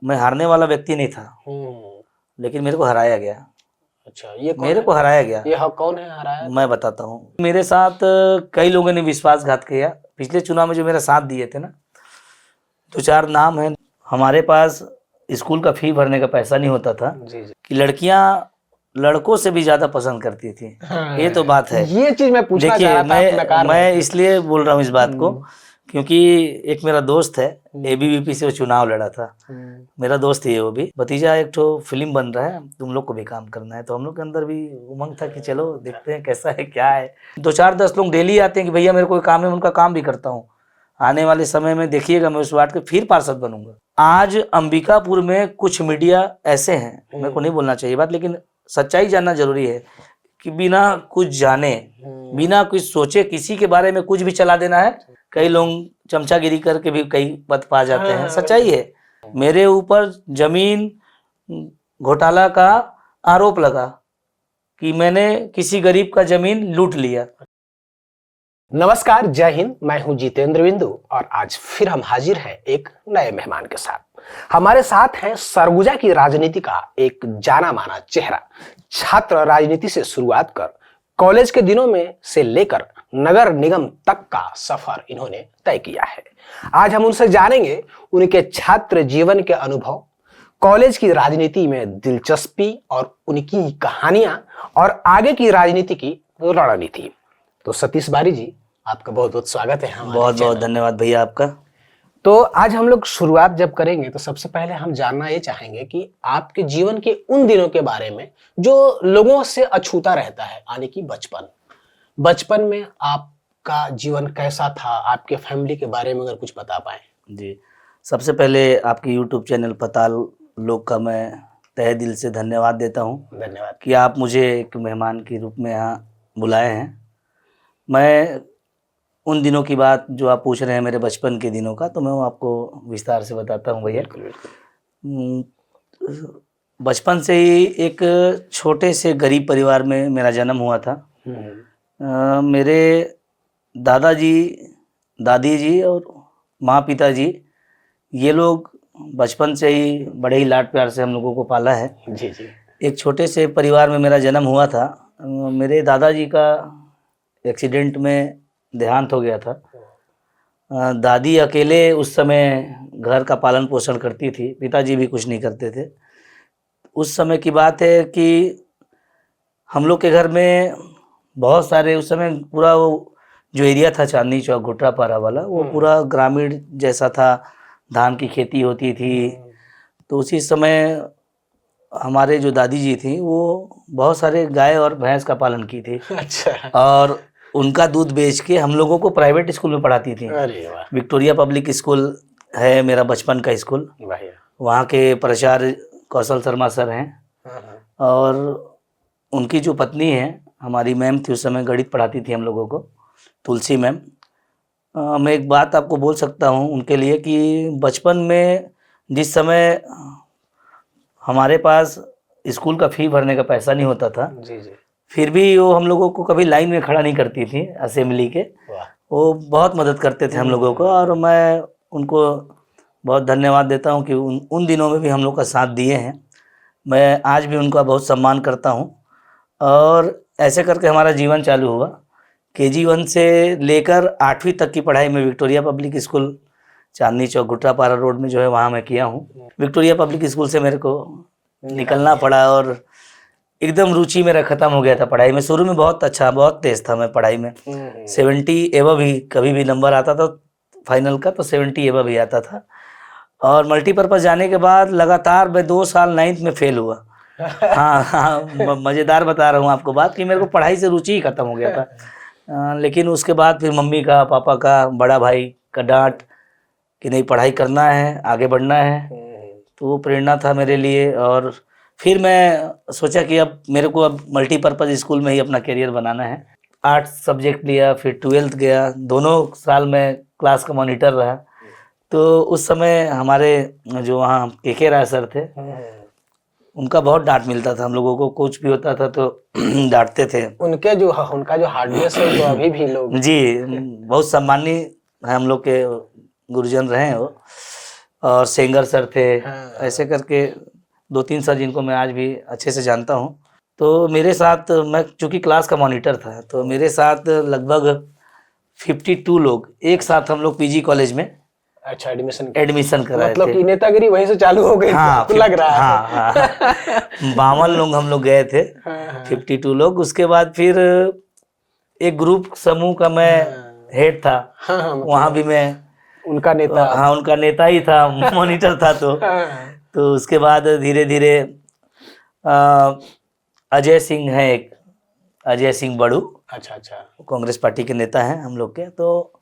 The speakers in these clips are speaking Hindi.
मैं हारने वाला व्यक्ति नहीं था, लेकिन मेरे को हराया गया। अच्छा, ये कौन मेरे है? को हराया गया। ये कौन है हराया? मैं बताता हूँ। मेरे साथ कई लोगों ने विश्वासघात किया। पिछले चुनाव में जो मेरा साथ दिए थे ना, 2-4 नाम है। हमारे पास स्कूल का फी भरने का पैसा नहीं होता था जी जी। कि लड़कियां लड़कों से भी ज्यादा पसंद करती थी। ये तो बात है। ये चीज मैं पूछना चाह रहा था, आप नकार रहे मैं थे। इसलिए बोल रहा हूँ इस बात को क्योंकि एक मेरा दोस्त है, एबीवीपी से वो चुनाव लड़ा था। मेरा दोस्त ही है वो भी। भतीजा एक तो फिल्म बन रहा है, तुम लोग को भी काम करना है। तो हम लोग के अंदर भी उमंग था कि चलो देखते हैं कैसा है क्या है। 2-4-10 लोग डेली आते हैं कि भैया मेरे को काम है, उनका काम भी करता हूँ। आने वाले समय में देखिएगा मैं उस वार्ड के फिर पार्षद बनूंगा। आज अंबिकापुर में कुछ मीडिया ऐसे हैं, मेरे को नहीं बोलना चाहिए बात, लेकिन सच्चाई जानना जरूरी है कि बिना कुछ जाने, बिना कुछ सोचे किसी के बारे में कुछ भी चला देना है। कई लोग चमचागिरी करके भी कई पद पा जाते हैं। सच्चाई है। मेरे ऊपर जमीन घोटाला का आरोप लगा कि मैंने किसी गरीब का जमीन लूट लिया। नमस्कार, जय हिंद। मैं हूं जितेंद्र बिंदु और आज फिर हम हाजिर हैं एक नए मेहमान के साथ। हमारे साथ हैं सरगुजा की राजनीति का एक जाना माना चेहरा। छात्र राजनीति से शुरुआत कर कॉलेज के दिनों में से लेकर नगर निगम तक का सफर इन्होंने तय किया है। आज हम उनसे जानेंगे उनके छात्र जीवन के अनुभव, कॉलेज की राजनीति में दिलचस्पी और उनकी कहानियां और आगे की राजनीति की रणनीति। तो सतीश बारी जी, आपका बहुत बहुत स्वागत है हमारे बहुत बहुत धन्यवाद भैया आपका। तो आज हम लोग शुरुआत जब करेंगे तो सबसे पहले हम जानना ये चाहेंगे कि आपके जीवन के उन दिनों के बारे में जो लोगों से अछूता रहता है, यानी कि बचपन में आपका जीवन कैसा था, आपके फैमिली के बारे में अगर कुछ बता पाए। जी, सबसे पहले आपके यूट्यूब चैनल पताल लोग का मैं तहे दिल से धन्यवाद देता हूँ। धन्यवाद कि आप मुझे एक मेहमान के रूप में यहाँ बुलाए हैं। मैं उन दिनों की बात जो आप पूछ रहे हैं मेरे बचपन के दिनों का, तो मैं वो आपको विस्तार से बताता हूँ भैया। बचपन से ही एक छोटे से गरीब परिवार में मेरा जन्म हुआ था। मेरे दादाजी, दादी जी और माँ पिताजी, ये लोग बचपन से ही बड़े ही लाड प्यार से हम लोगों को पाला है। जी जी। एक छोटे से परिवार में मेरा जन्म हुआ था। मेरे दादाजी का एक्सीडेंट में देहांत हो गया था। दादी अकेले उस समय घर का पालन पोषण करती थी, पिताजी भी कुछ नहीं करते थे। उस समय की बात है कि हम लोग के घर में बहुत सारे, उस समय पूरा वो जो एरिया था चांदनी चौक घुटरापारा वाला, वो पूरा ग्रामीण जैसा था। धान की खेती होती थी। तो उसी समय हमारे जो दादी जी थी वो बहुत सारे गाय और भैंस का पालन की थी। अच्छा। और उनका दूध बेच के हम लोगों को प्राइवेट स्कूल में पढ़ाती थी। अरे वाह। विक्टोरिया पब्लिक स्कूल है मेरा बचपन का स्कूल। वहाँ के प्राचार्य कौशल शर्मा सर हैं। और उनकी जो पत्नी है, हमारी मैम थी उस समय, गणित पढ़ाती थी हम लोगों को, तुलसी मैम। मैं एक बात आपको बोल सकता हूँ उनके लिए कि बचपन में जिस समय हमारे पास स्कूल का फी भरने का पैसा नहीं होता था, जी जी, फिर भी वो हम लोगों को कभी लाइन में खड़ा नहीं करती थी असेंबली के। वो बहुत मदद करते थे हम लोगों को, और मैं उनको बहुत धन्यवाद देता हूँ कि उन दिनों में भी हम लोग का साथ दिए हैं। मैं आज भी उनका बहुत सम्मान करता हूँ। और ऐसे करके हमारा जीवन चालू हुआ। KG 1 से लेकर 8वीं तक की पढ़ाई में Victoria public school Chandni Chowk Ghutrapara road में जो है वहाँ मैं किया हूँ। विक्टोरिया पब्लिक स्कूल से मेरे को निकलना पड़ा और एकदम रुचि मेरा खत्म हो गया था पढ़ाई में। शुरू में बहुत अच्छा, बहुत तेज था मैं पढ़ाई में। 70 एवं भी कभी भी नंबर आता था फाइनल का, तो 70 एवं भी आता था। और मल्टीपर्पज़ जाने के बाद लगातार मैं 2 साल 9th में फेल हुआ। हाँ, मज़ेदार बता रहा हूँ आपको बात कि मेरे को पढ़ाई से रुचि ही खत्म हो गया था। लेकिन उसके बाद फिर मम्मी का, पापा का, बड़ा भाई का डांट कि नहीं पढ़ाई करना है, आगे बढ़ना है, तो वो प्रेरणा था मेरे लिए। और फिर मैं सोचा कि अब मेरे को अब मल्टीपर्पज़ स्कूल में ही अपना करियर बनाना है। 8 सब्जेक्ट लिया, फिर 12th गया। दोनों साल में क्लास का मॉनिटर रहा। तो उस समय हमारे जो वहाँ KK राय सर थे, उनका बहुत डांट मिलता था हम लोगों को। कुछ भी होता था तो डांटते थे। उनका जो हार्डनेस है तो अभी भी लोग जी बहुत सम्मानीय है, हम लोग के गुरुजन रहे हैं वो। और सेंगर सर थे। हाँ। ऐसे करके 2-3 सर जिनको मैं आज भी अच्छे से जानता हूँ। तो मेरे साथ, मैं चूँकि क्लास का मॉनिटर था, तो मेरे साथ लगभग 52 लोग एक साथ हम लोग पीजी कॉलेज में अच्छा, एडमिशन कराए मतलब थे। कि नेतागिरी वहीं से चालू हो गई हाँ, थी, लग रहा है। हाँ, हाँ, 52 लोग हम लोग गए थे, हाँ। 52 लोग। उसके बाद फिर एक ग्रुप समूह का मैं हेड था। हाँ, वहाँ भी मैं उनका नेता। हाँ, उनका नेता ही था, मॉनिटर था। तो उसके बाद धीरे धीरे अजय सिंह है एक, अजय सिंह बड़ू, अच्छा अच्छा। कांग्रेस पार्टी के नेता हैं हम लोग के। तो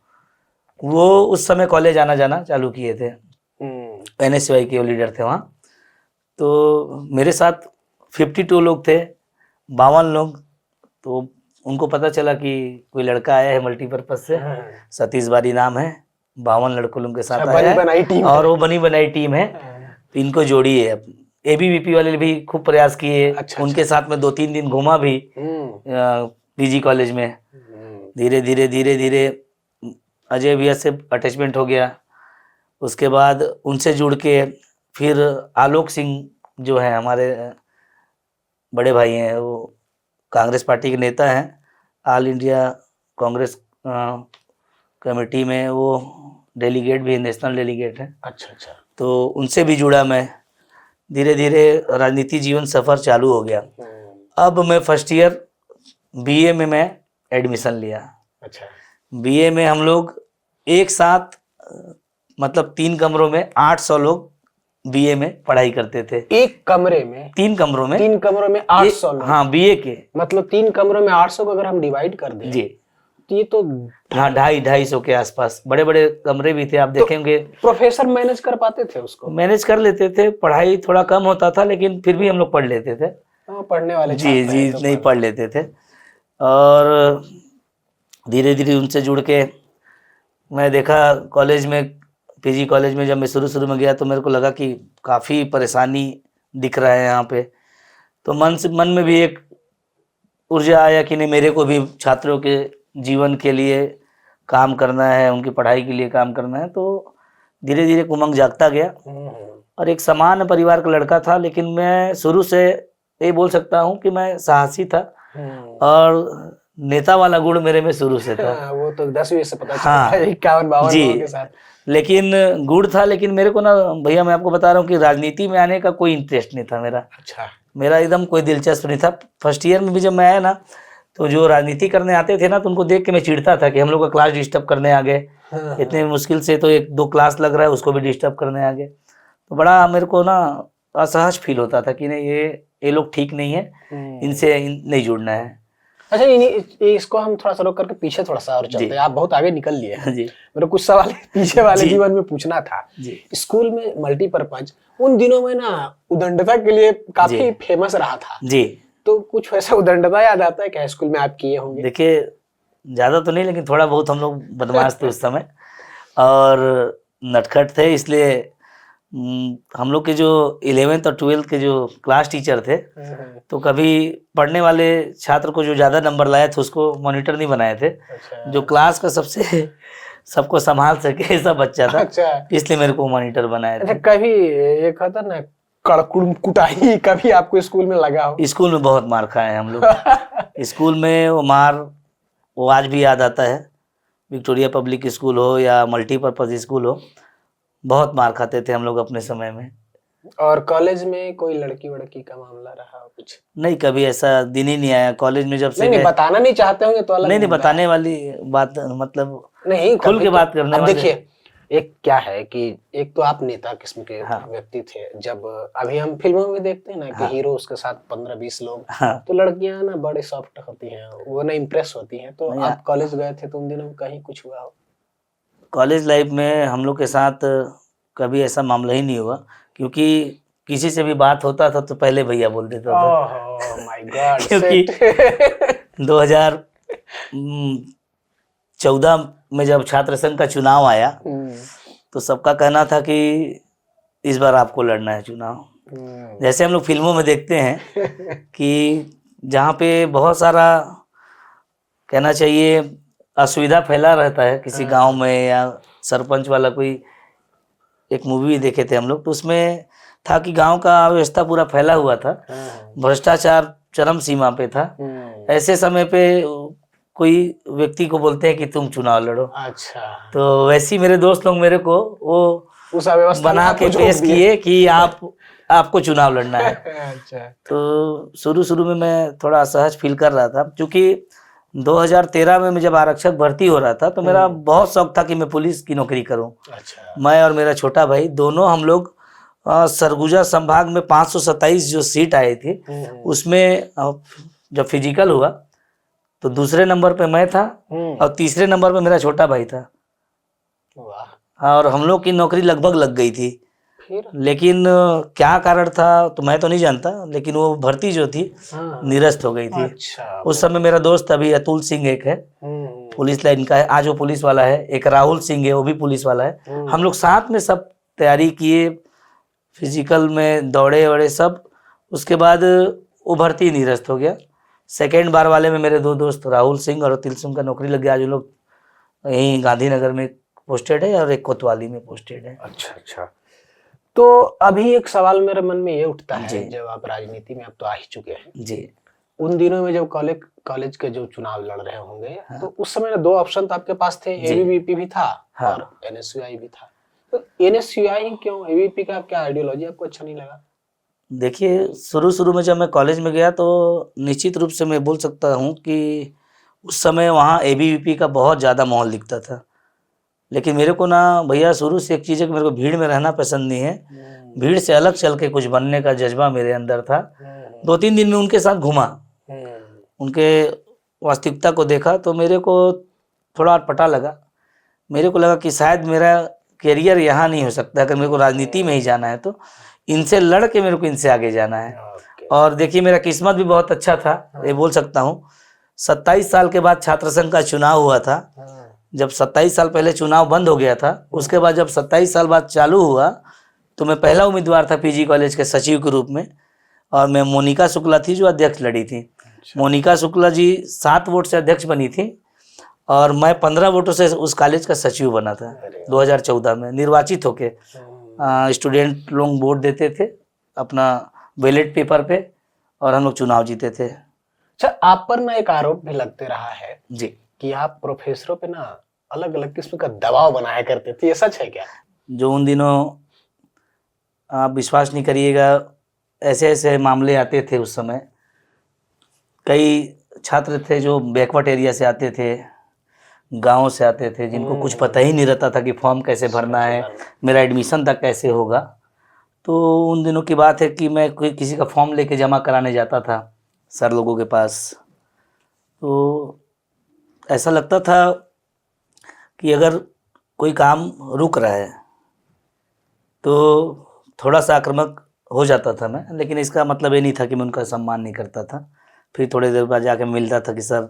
वो उस समय कॉलेज आना जाना चालू किए थे, NSY के वो लीडर थे वहाँ। तो मेरे साथ 52 लोग थे, 52 लोग। तो उनको पता चला कि कोई लड़का आया है मल्टीपर्पज से, सतीश बारी नाम है, 52 लड़कों लोगों के साथ आया है और वो बनी बनाई टीम है, तो इनको जोड़िए। ABVP वाले भी खूब प्रयास किए। अच्छा, उनके साथ में 2-3 दिन घूमा भी पीजी कॉलेज में। धीरे धीरे धीरे धीरे अजय भैया से अटैचमेंट हो गया। उसके बाद उनसे जुड़ के फिर आलोक सिंह जो है हमारे बड़े भाई हैं, वो कांग्रेस पार्टी के नेता हैं, ऑल इंडिया कांग्रेस कमेटी में वो डेलीगेट भी है, नेशनल डेलीगेट है। अच्छा अच्छा। तो उनसे भी जुड़ा मैं। धीरे धीरे राजनीति जीवन सफ़र चालू हो गया। अब मैं फर्स्ट ईयर BA में मैं एडमिशन लिया। अच्छा। BA में हम लोग एक साथ मतलब 3 कमरों में 800 लोग BA में पढ़ाई करते थे। एक कमरे में 3 कमरों में 800 लोग। हाँ, BA के मतलब 3 कमरों में 800 को अगर हम डिवाइड कर दें जी, तो ये तो हाँ 250-250 के आसपास बड़े बड़े कमरे भी थे। आप देखेंगे प्रोफेसर मैनेज कर पाते थे उसको? मैनेज कर लेते थे, पढ़ाई थोड़ा कम होता था लेकिन फिर भी हम लोग पढ़ लेते थे। पढ़ने वाले जी जी, नहीं पढ़ लेते थे। और धीरे धीरे उनसे जुड़ के मैं देखा कॉलेज में, पीजी कॉलेज में जब मैं शुरू में गया तो मेरे को लगा कि काफ़ी परेशानी दिख रहा है यहाँ पे। तो मन में भी एक ऊर्जा आया कि नहीं, मेरे को भी छात्रों के जीवन के लिए काम करना है, उनकी पढ़ाई के लिए काम करना है। तो धीरे धीरे उमंग जागता गया। और एक सामान्य परिवार का लड़का था, लेकिन मैं शुरू से ये बोल सकता हूँ कि मैं साहसी था और नेता वाला गुण मेरे में शुरू से था। वो तो 10वीं से पता चला। हाँ 51-52 जी, लोगों के साथ। लेकिन गुण था। लेकिन मेरे को ना भैया, मैं आपको बता रहा हूँ कि राजनीति में आने का कोई इंटरेस्ट नहीं था मेरा। अच्छा। मेरा एकदम कोई दिलचस्प नहीं था। फर्स्ट ईयर में भी जब मैं आया ना, तो जो राजनीति करने आते थे ना, तो उनको देख के मैं चिढ़ता था कि हम लोग का क्लास डिस्टर्ब करने आ गए। इतने मुश्किल से तो 1-2 क्लास लग रहा है, उसको भी डिस्टर्ब करने आ गए। तो बड़ा मेरे को ना असहज फील होता था कि नहीं, ये लोग ठीक नहीं है, इनसे नहीं जुड़ना है। अच्छा, इसको हम थोड़ा सा रोक करके पीछे थोड़ा सा और चलते हैं। आप बहुत आगे निकल लिए हैं। जी, मेरे कुछ सवाल पीछे वाले जीवन में पूछना था। जी, स्कूल में मल्टीपर्पज उन दिनों में ना उदंडता के लिए काफी फेमस रहा था। जी, तो कुछ वैसा उदंडता याद आता है क्या स्कूल में आप किए होंगे? देखिए ज़्यादा तो नहीं, लेकिन थोड़ा बहुत हम लोग बदमाश थे उस समय और नटखट थे। इसलिए हम लोग के जो 11th और 12th के जो क्लास टीचर थे, तो कभी पढ़ने वाले छात्र को जो ज़्यादा नंबर लाए थे उसको मॉनिटर नहीं बनाए थे। अच्छा। जो क्लास का सबसे सबको संभाल सके ऐसा बच्चा था। अच्छा। इसलिए मेरे को मॉनिटर बनाया था। कभी एक होता ना कुटाई कभी आपको स्कूल में लगा हो? स्कूल में बहुत मार खाए हम लोग। स्कूल में वो मार वो आज भी याद आता है। विक्टोरिया पब्लिक स्कूल हो या मल्टीपर्पज़ स्कूल हो, बहुत मार खाते थे हम लोग अपने समय में। और कॉलेज में कोई लड़की वड़की का मामला रहा हो कुछ? नहीं, कभी ऐसा दिन ही नहीं आया कॉलेज में जब से नहीं, बताना नहीं चाहते होंगे तो अलग नहीं मुद्दा बताने है। वाली बात, मतलब नहीं, खुल के बात करने अब वाले। देखिए, एक क्या है कि एक तो आप नेता किस्म के हाँ। व्यक्ति थे। जब अभी हम फिल्मों में देखते हैं ना कि हाँ। हीरो उसके साथ 15-20 लोग, हाँ, तो लड़कियां ना बड़े सॉफ्ट होती हैं, वो ना इम्प्रेस होती हैं। तो नहीं, आप कॉलेज गए थे तो उन दिनों में कहीं कुछ हुआ हो? कॉलेज लाइफ में हम लोग के साथ कभी ऐसा मामला ही नहीं हुआ, क्योंकि किसी से भी बात होता था तो पहले भैया बोल देता था। Oh my God. क्योंकि 2014 में जब छात्र संघ का चुनाव आया, तो सबका कहना था कि इस बार आपको लड़ना है चुनाव। जैसे हम लोग फिल्मों में देखते हैं कि जहाँ पे बहुत सारा, कहना चाहिए, असुविधा फैला रहता है किसी गांव में, या सरपंच वाला कोई एक मूवी भी देखे थे हम लोग, तो उसमें था कि गांव का अव्यवस्था पूरा फैला हुआ था, भ्रष्टाचार चरम सीमा पे था। ऐसे समय पे कोई व्यक्ति को बोलते हैं कि तुम चुनाव लड़ो। अच्छा, तो वैसे ही मेरे दोस्त लोग मेरे को वो उस अव्यवस्था बना के पेश किए कि आपको चुनाव लड़ना है। अच्छा, तो शुरू शुरू में मैं थोड़ा असहज फील कर रहा था, क्योंकि 2013 में मैं जब आरक्षक भर्ती हो रहा था तो मेरा बहुत शौक था कि मैं पुलिस की नौकरी करूं। अच्छा, मैं और मेरा छोटा भाई दोनों हम लोग सरगुजा संभाग में 527 जो सीट आई थी उसमें जब फिजिकल हुआ तो दूसरे नंबर पे मैं था और तीसरे नंबर पे मेरा छोटा भाई था। वाह, और हम लोग की नौकरी लगभग लग गई थी। फिर लेकिन क्या कारण था तो मैं तो नहीं जानता, लेकिन वो भर्ती जो थी निरस्त हो गई थी। अच्छा, उस समय मेरा दोस्त अभी अतुल सिंह एक है, पुलिस लाइन का है, आज वो पुलिस वाला है। एक राहुल सिंह है, वो भी पुलिस वाला है। हम लोग साथ में सब तैयारी किए, फिजिकल में दौड़े वड़े सब। उसके बाद वो भर्ती निरस्त हो गया। सेकेंड बार वाले में मेरे दो दोस्त राहुल सिंह और अतुल सिंह का नौकरी लग गया। आज वो लोग यहीं गांधीनगर में पोस्टेड है और एक कोतवाली में पोस्टेड है। अच्छा, अच्छा। तो अभी एक सवाल मेरे मन में ये उठता है, जब आप राजनीति में अब तो आ ही चुके हैं जी, उन दिनों में जब कॉलेज के जो चुनाव लड़ रहे होंगे, तो उस समय दो ऑप्शन तो आपके पास थे, एबीवीपी भी था और एनएसयूआई भी था। तो एनएसयूआई क्यों, एबीवीपी का क्या आइडियोलॉजी आपको अच्छा नहीं लगा? देखिए शुरू शुरू में जब मैं कॉलेज में गया तो निश्चित रूप से मैं बोल सकता हूँ कि उस समय वहाँ एबीवीपी का बहुत ज़्यादा माहौल दिखता था। लेकिन मेरे को ना भैया शुरू से एक चीज़ है कि मेरे को भीड़ में रहना पसंद नहीं है। भीड़ से अलग चल के कुछ बनने का जज्बा मेरे अंदर था। 2-3 दिन में उनके साथ घूमा, उनके वास्तविकता को देखा तो मेरे को थोड़ा अटपटा लगा। मेरे को लगा कि शायद मेरा करियर यहाँ नहीं हो सकता। अगर मेरे को राजनीति में ही जाना है तो इनसे लड़ के मेरे को इनसे आगे जाना है। और देखिए मेरा किस्मत भी बहुत अच्छा था, ये बोल सकता हूँ। 27 साल के बाद छात्र संघ का चुनाव हुआ था। जब 27 साल पहले चुनाव बंद हो गया था, उसके बाद जब 27 साल बाद चालू हुआ तो मैं पहला उम्मीदवार था पीजी कॉलेज के सचिव के रूप में। और मैं मोनिका शुक्ला थी जो अध्यक्ष लड़ी थी। मोनिका शुक्ला जी 7 वोट से अध्यक्ष बनी थी और मैं 15 वोटों से उस कॉलेज का सचिव बना था 2014 में निर्वाचित होके। स्टूडेंट लोग वोट देते थे अपना बैलेट पेपर पे और हम लोग चुनाव जीते थे। अच्छा, आप पर ना एक आरोप भी लगते रहा है जी कि आप प्रोफेसरों पे ना अलग अलग किस्म का दबाव बनाया करते थे, ये सच है क्या? जो उन दिनों आप विश्वास नहीं करिएगा, ऐसे ऐसे मामले आते थे उस समय। कई छात्र थे जो बैकवर्ड एरिया से आते थे, गाँव से आते थे, जिनको कुछ पता ही नहीं रहता था कि फॉर्म कैसे भरना है, मेरा एडमिशन तक कैसे होगा। तो उन दिनों की बात है कि मैं कोई किसी का फॉर्म लेके जमा कराने जाता था सर लोगों के पास, तो ऐसा लगता था कि अगर कोई काम रुक रहा है तो थोड़ा सा आक्रामक हो जाता था मैं। लेकिन इसका मतलब ये नहीं था कि मैं उनका सम्मान नहीं करता था। फिर थोड़ी देर बाद जाके मिलता था कि सर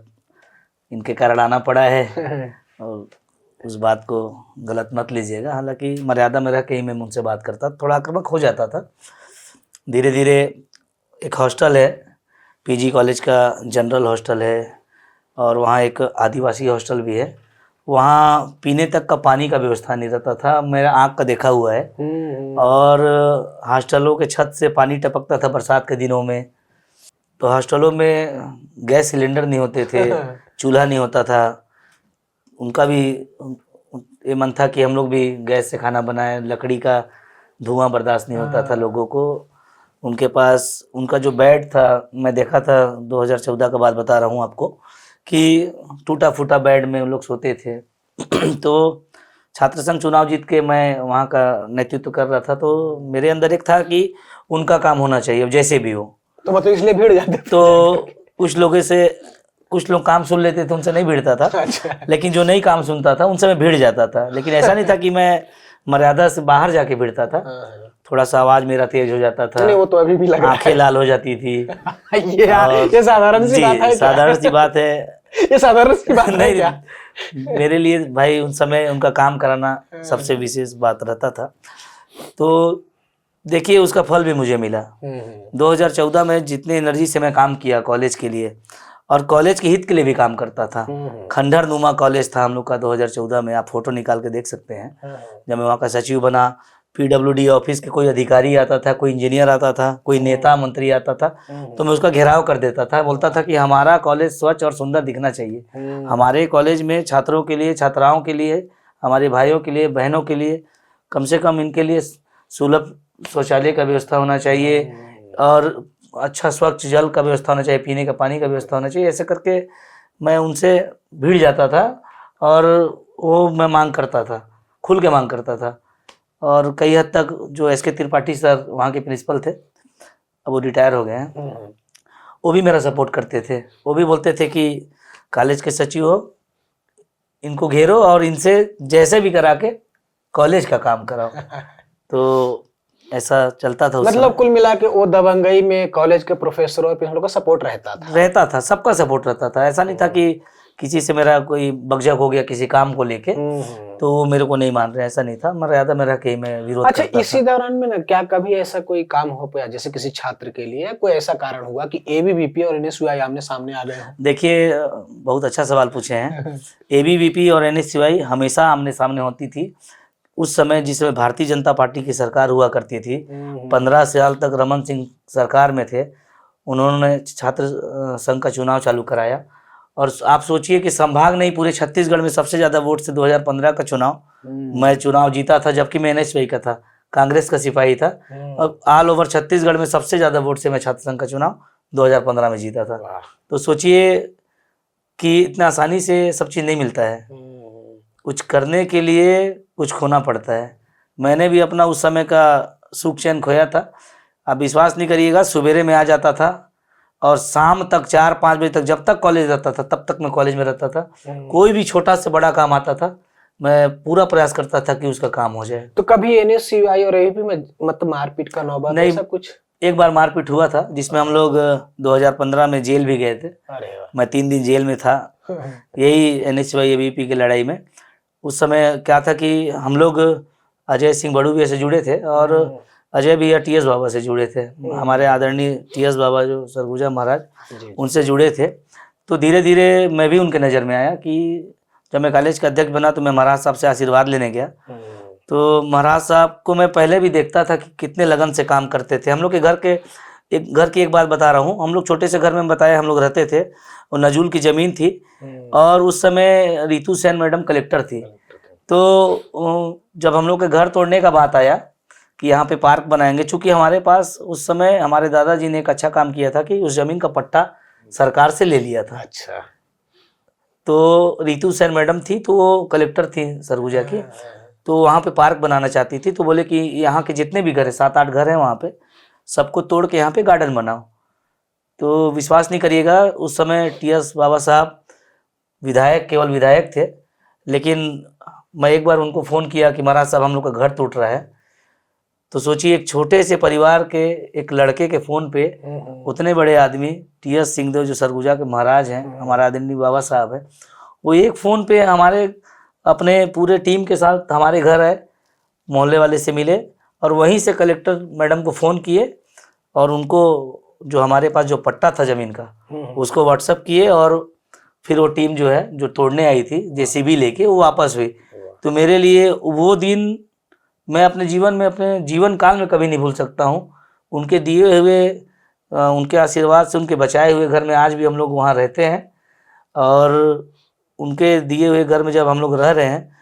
इनके कारण आना पड़ा है और उस बात को गलत मत लीजिएगा। हालांकि मर्यादा में रह के ही मैं उनसे बात करता, थोड़ा आक्रामक हो जाता था। धीरे धीरे एक हॉस्टल है पीजी कॉलेज का, जनरल हॉस्टल है, और वहाँ एक आदिवासी हॉस्टल भी है। वहाँ पीने तक का पानी का व्यवस्था नहीं रहता था, मेरा आँख का देखा हुआ है। और हॉस्टलों के छत से पानी टपकता था बरसात के दिनों में। तो हॉस्टलों में गैस सिलेंडर नहीं होते थे, चूल्हा नहीं होता था। उनका भी ये मन था कि हम लोग भी गैस से खाना बनाएं, लकड़ी का धुआं बर्दाश्त नहीं होता था लोगों को। उनके पास उनका जो बेड था, मैं देखा था 2014 का बात बता रहा हूँ आपको, कि टूटा फूटा बेड में उन लोग सोते थे। तो छात्र संघ चुनाव जीत के मैं वहाँ का नेतृत्व कर रहा था, तो मेरे अंदर एक था कि उनका काम होना चाहिए जैसे भी हो। तो मतलब इसलिए भीड़ जाते थे? तो कुछ लोग काम सुन लेते थे, उनसे नहीं भिड़ता था। अच्छा। लेकिन जो नहीं काम सुनता था उनसे मैं भिड़ जाता था। लेकिन ऐसा नहीं था कि मैं मर्यादा से बाहर जाके भिड़ता था। थोड़ा सा आवाज मेरा तेज हो जाता था, नहीं, वो तो अभी भी लग रहा है। आंखें लाल हो जाती थी। ये साधारण सी बात है क्या? साधारण सी बात है। ये साधारण सी बात है क्या? मेरे लिए भाई उन समय उनका काम कराना सबसे विशेष बात रहता था। तो देखिए उसका फल भी मुझे मिला। 2014 में जितनी एनर्जी से मैं काम किया कॉलेज के लिए और कॉलेज के हित के लिए भी काम करता था। खंडहर नुमा कॉलेज था हम लोग का 2014 में, आप फोटो निकाल के देख सकते हैं। जब मैं वहाँ का सचिव बना, पीडब्ल्यूडी ऑफिस के कोई अधिकारी आता था, कोई इंजीनियर आता था, कोई नेता मंत्री आता था, तो मैं उसका घेराव कर देता था। बोलता था कि हमारा कॉलेज स्वच्छ और सुंदर दिखना चाहिए। हमारे कॉलेज में छात्रों के लिए, छात्राओं के लिए, हमारे भाइयों के लिए, बहनों के लिए कम से कम इनके लिए सुलभ शौचालय का व्यवस्था होना चाहिए और अच्छा स्वच्छ जल का व्यवस्था होना चाहिए, पीने का पानी का व्यवस्था होना चाहिए। ऐसे करके मैं उनसे भिड़ जाता था और वो मैं मांग करता था, खुल के मांग करता था। और कई हद तक जो एस के त्रिपाठी सर वहाँ के प्रिंसिपल थे, अब वो रिटायर हो गए हैं, वो भी मेरा सपोर्ट करते थे। वो भी बोलते थे कि कॉलेज के सचिव हो, इनको घेरो और इनसे जैसे भी करा के कॉलेज का काम कराओ। तो ऐसा चलता था उस मतलब कुल मिला के वो दबंगई में कॉलेज के प्रोफेसरों और प्रिंसिपल का सपोर्ट रहता था। सबका सपोर्ट रहता था। ऐसा नहीं था कि किसी से मेरा कोई बकझक हो गया किसी काम को लेके तो वो मेरे को नहीं मान रहे, ऐसा नहीं था। मर्यादा में रह के मैं विरोध अच्छा, करता इसी दौरान में ना क्या कभी ऐसा कोई काम हो पाया जैसे किसी छात्र के लिए कोई ऐसा कारण हुआ कि एबीवीपी और एनएसयूआई आमने सामने आ गए हो? देखिए, बहुत अच्छा सवाल पूछे हैं। एबीवीपी और एनएसयूआई हमेशा आमने सामने होती थी। उस समय जिस समय भारतीय जनता पार्टी की सरकार हुआ करती थी, 15 साल तक रमन सिंह सरकार में थे, उन्होंने छात्र संघ का चुनाव चालू कराया। और आप सोचिए कि संभाग नहीं, पूरे छत्तीसगढ़ में सबसे ज़्यादा वोट से 2015 का चुनाव मैं चुनाव जीता था, जबकि मैं एनएसयूआई का था, कांग्रेस का सिपाही था। अब ऑल ओवर छत्तीसगढ़ में सबसे ज़्यादा वोट से मैं छात्र संघ का चुनाव 2015 में जीता था। तो सोचिए कि इतना आसानी से सब चीज़ नहीं मिलता है, कुछ करने के लिए कुछ खोना पड़ता है। मैंने भी अपना उस समय का सुख चैन खोया था। आप विश्वास नहीं करिएगा, सवेरे में आ जाता था और शाम तक 4-5 बजे तक, जब तक कॉलेज रहता था तब तक मैं कॉलेज में रहता था। कोई भी छोटा से बड़ा काम आता था, मैं पूरा प्रयास करता था कि उसका काम हो जाए। तो कभी एनएसयूआई और एबीवीपी में मतलब मारपीट का नौबत नहीं, ऐसा कुछ? एक बार मारपीट हुआ था जिसमें हम लोग 2015 में जेल भी गए थे। अरे वाह। मैं 3 दिन जेल में था, यही एनएसयूआई एबीवीपी की लड़ाई में। उस समय क्या था कि हम लोग अजय सिंह बड़ूबिया से जुड़े थे और अजय भैया टीएस बाबा से जुड़े थे, हमारे आदरणीय टीएस बाबा जो सरगुजा महाराज, उनसे जुड़े थे। तो धीरे धीरे मैं भी उनके नज़र में आया कि जब मैं कॉलेज का अध्यक्ष बना तो मैं महाराज साहब से आशीर्वाद लेने गया। तो महाराज साहब को मैं पहले भी देखता था कि कितने लगन से काम करते थे। हम लोग के घर की एक बात बता रहा हूँ। हम लोग छोटे से घर में बताया, हम लोग रहते थे और नजूल की ज़मीन थी और उस समय रितु सेन मैडम कलेक्टर थी। तो जब हम लोग के घर तोड़ने का बात आया कि यहाँ पे पार्क बनाएंगे, चूँकि हमारे पास उस समय हमारे दादाजी ने एक अच्छा काम किया था कि उस ज़मीन का पट्टा सरकार से ले लिया था। अच्छा। तो रितु सेन मैडम थी, तो वो कलेक्टर थी सरगुजा की, तो वहाँ पे पार्क बनाना चाहती थी। तो बोले कि यहाँ के जितने भी घर है, 7-8 घर हैं वहाँ पे, सबको तोड़ के यहाँ पे गार्डन बनाओ। तो विश्वास नहीं करिएगा, उस समय टीएस बाबा साहब विधायक, केवल विधायक थे, लेकिन मैं एक बार उनको फ़ोन किया कि महाराज साहब हम लोग का घर टूट रहा है। तो सोचिए, एक छोटे से परिवार के एक लड़के के फ़ोन पे उतने बड़े आदमी टीएस सिंहदेव जो सरगुजा के महाराज हैं, हमारा आदरणीय बाबा साहब है, वो एक फ़ोन पे हमारे अपने पूरे टीम के साथ हमारे घर आए, मोहल्ले वाले से मिले और वहीं से कलेक्टर मैडम को फ़ोन किए और उनको जो हमारे पास जो पट्टा था ज़मीन का उसको व्हाट्सअप किए और फिर वो टीम जो है जो तोड़ने आई थी जेसीबी लेके, वो वापस हुई। तो मेरे लिए वो दिन मैं अपने जीवन काल में कभी नहीं भूल सकता हूँ। उनके दिए हुए, उनके आशीर्वाद से, उनके बचाए हुए घर में आज भी हम लोग वहाँ रहते हैं और उनके दिए हुए घर में जब हम लोग रह रहे हैं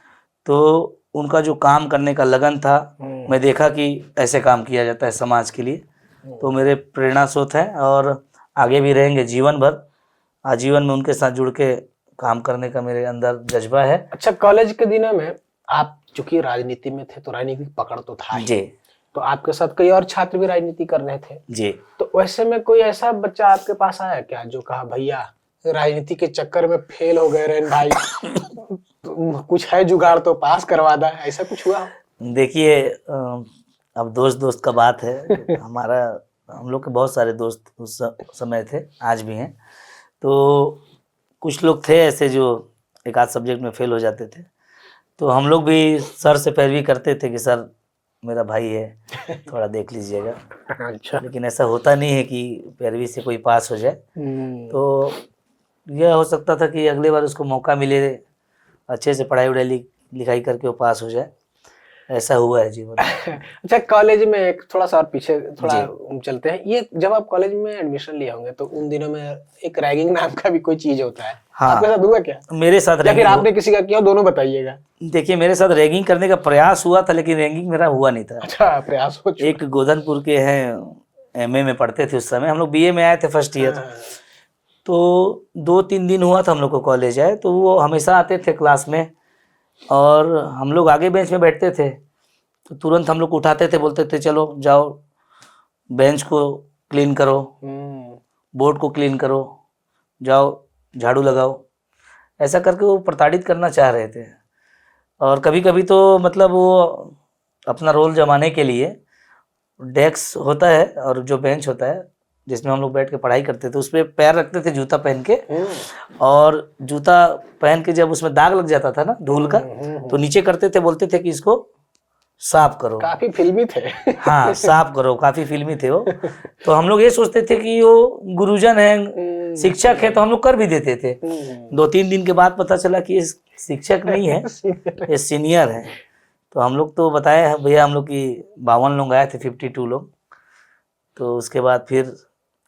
तो उनका जो काम करने का लगन था, मैं देखा कि ऐसे काम किया जाता है समाज के लिए। तो मेरे प्रेरणा स्रोत हैं और आगे भी रहेंगे जीवन भर। आजीवन में उनके साथ जुड़ के काम करने का मेरे अंदर जज्बा है। अच्छा, कॉलेज के दिनों में आप चूंकि राजनीति में थे तो राजनीतिक पकड़ तो था ही। जी। तो आपके साथ कई और छात्र भी राजनीति कर रहे थे जी। तो वैसे में कोई ऐसा बच्चा आपके पास आया क्या जो कहा भैया राजनीति के चक्कर में फेल हो गए रेन भाई, कुछ है जुगाड़ तो पास करवा दा, ऐसा कुछ हुआ? देखिए, अब दोस्त का बात है। हम लोग के बहुत सारे दोस्त उस समय थे, आज भी हैं। तो कुछ लोग थे ऐसे जो एक आध सब्जेक्ट में फेल हो जाते थे, तो हम लोग भी सर से पैरवी करते थे कि सर मेरा भाई है, थोड़ा देख लीजिएगा। अच्छा। लेकिन ऐसा होता नहीं है कि पैरवी से कोई पास हो जाए। तो यह हो सकता था कि अगले बार उसको मौका मिले, अच्छे से पढ़ाई वढ़ाई लिखाई करके वो पास हो जाए। ऐसा हुआ है जीवन में। अच्छा, कॉलेज में एक थोड़ा सा और पीछे थोड़ा जी। चलते हैं। ये जब आप कॉलेज में एडमिशन लिए होंगे तो उन दिनों में एक रैगिंग नाम का भी कोई चीज होता है, आपके साथ हाँ, हुआ क्या? मेरे साथ या फिर रैगिंग आपने किसी का किया, दोनों बताइएगा। देखिए मेरे साथ रैगिंग करने का प्रयास हुआ था, लेकिन रैगिंग मेरा हुआ नहीं था। अच्छा, प्रयास हो चुका। एक गोधनपुर के हैं, एमए में पढ़ते थे उस समय, हम लोग बीए में आए थे फर्स्ट ईयर। हाँ, तो 2-3 दिन हुआ था हम लोग को कॉलेज आए, तो वो हमेशा आते थे क्लास में, और हम लोग आगे बेंच में बैठते थे, तो तुरंत हम लोग को उठाते थे, बोलते थे चलो जाओ बेंच को क्लीन करो, बोर्ड को क्लीन करो, जाओ झाड़ू लगाओ। ऐसा करके वो प्रताड़ित करना चाह रहे थे। और कभी कभी तो मतलब वो अपना रोल जमाने के लिए, डेस्क होता है और जो बेंच होता है जिसमें हम लोग बैठ के पढ़ाई करते थे, उस पर पैर रखते थे जूता पहन के, और जूता पहन के जब उसमें दाग लग जाता था ना धूल का, तो नीचे करते थे, बोलते थे कि इसको साफ करो। काफी फिल्मी थे। हाँ, साफ करो, काफी फिल्मी थे वो। तो हम लोग ये सोचते थे कि वो गुरुजन है, शिक्षक है, तो हम लोग कर भी देते थे। 2-3 दिन के बाद पता चला कि ये शिक्षक नहीं है, ये सीनियर है। तो हम लोग तो बताए हैं भैया, हम लोग की 52 लोग आए थे, 52 लोग। तो उसके बाद फिर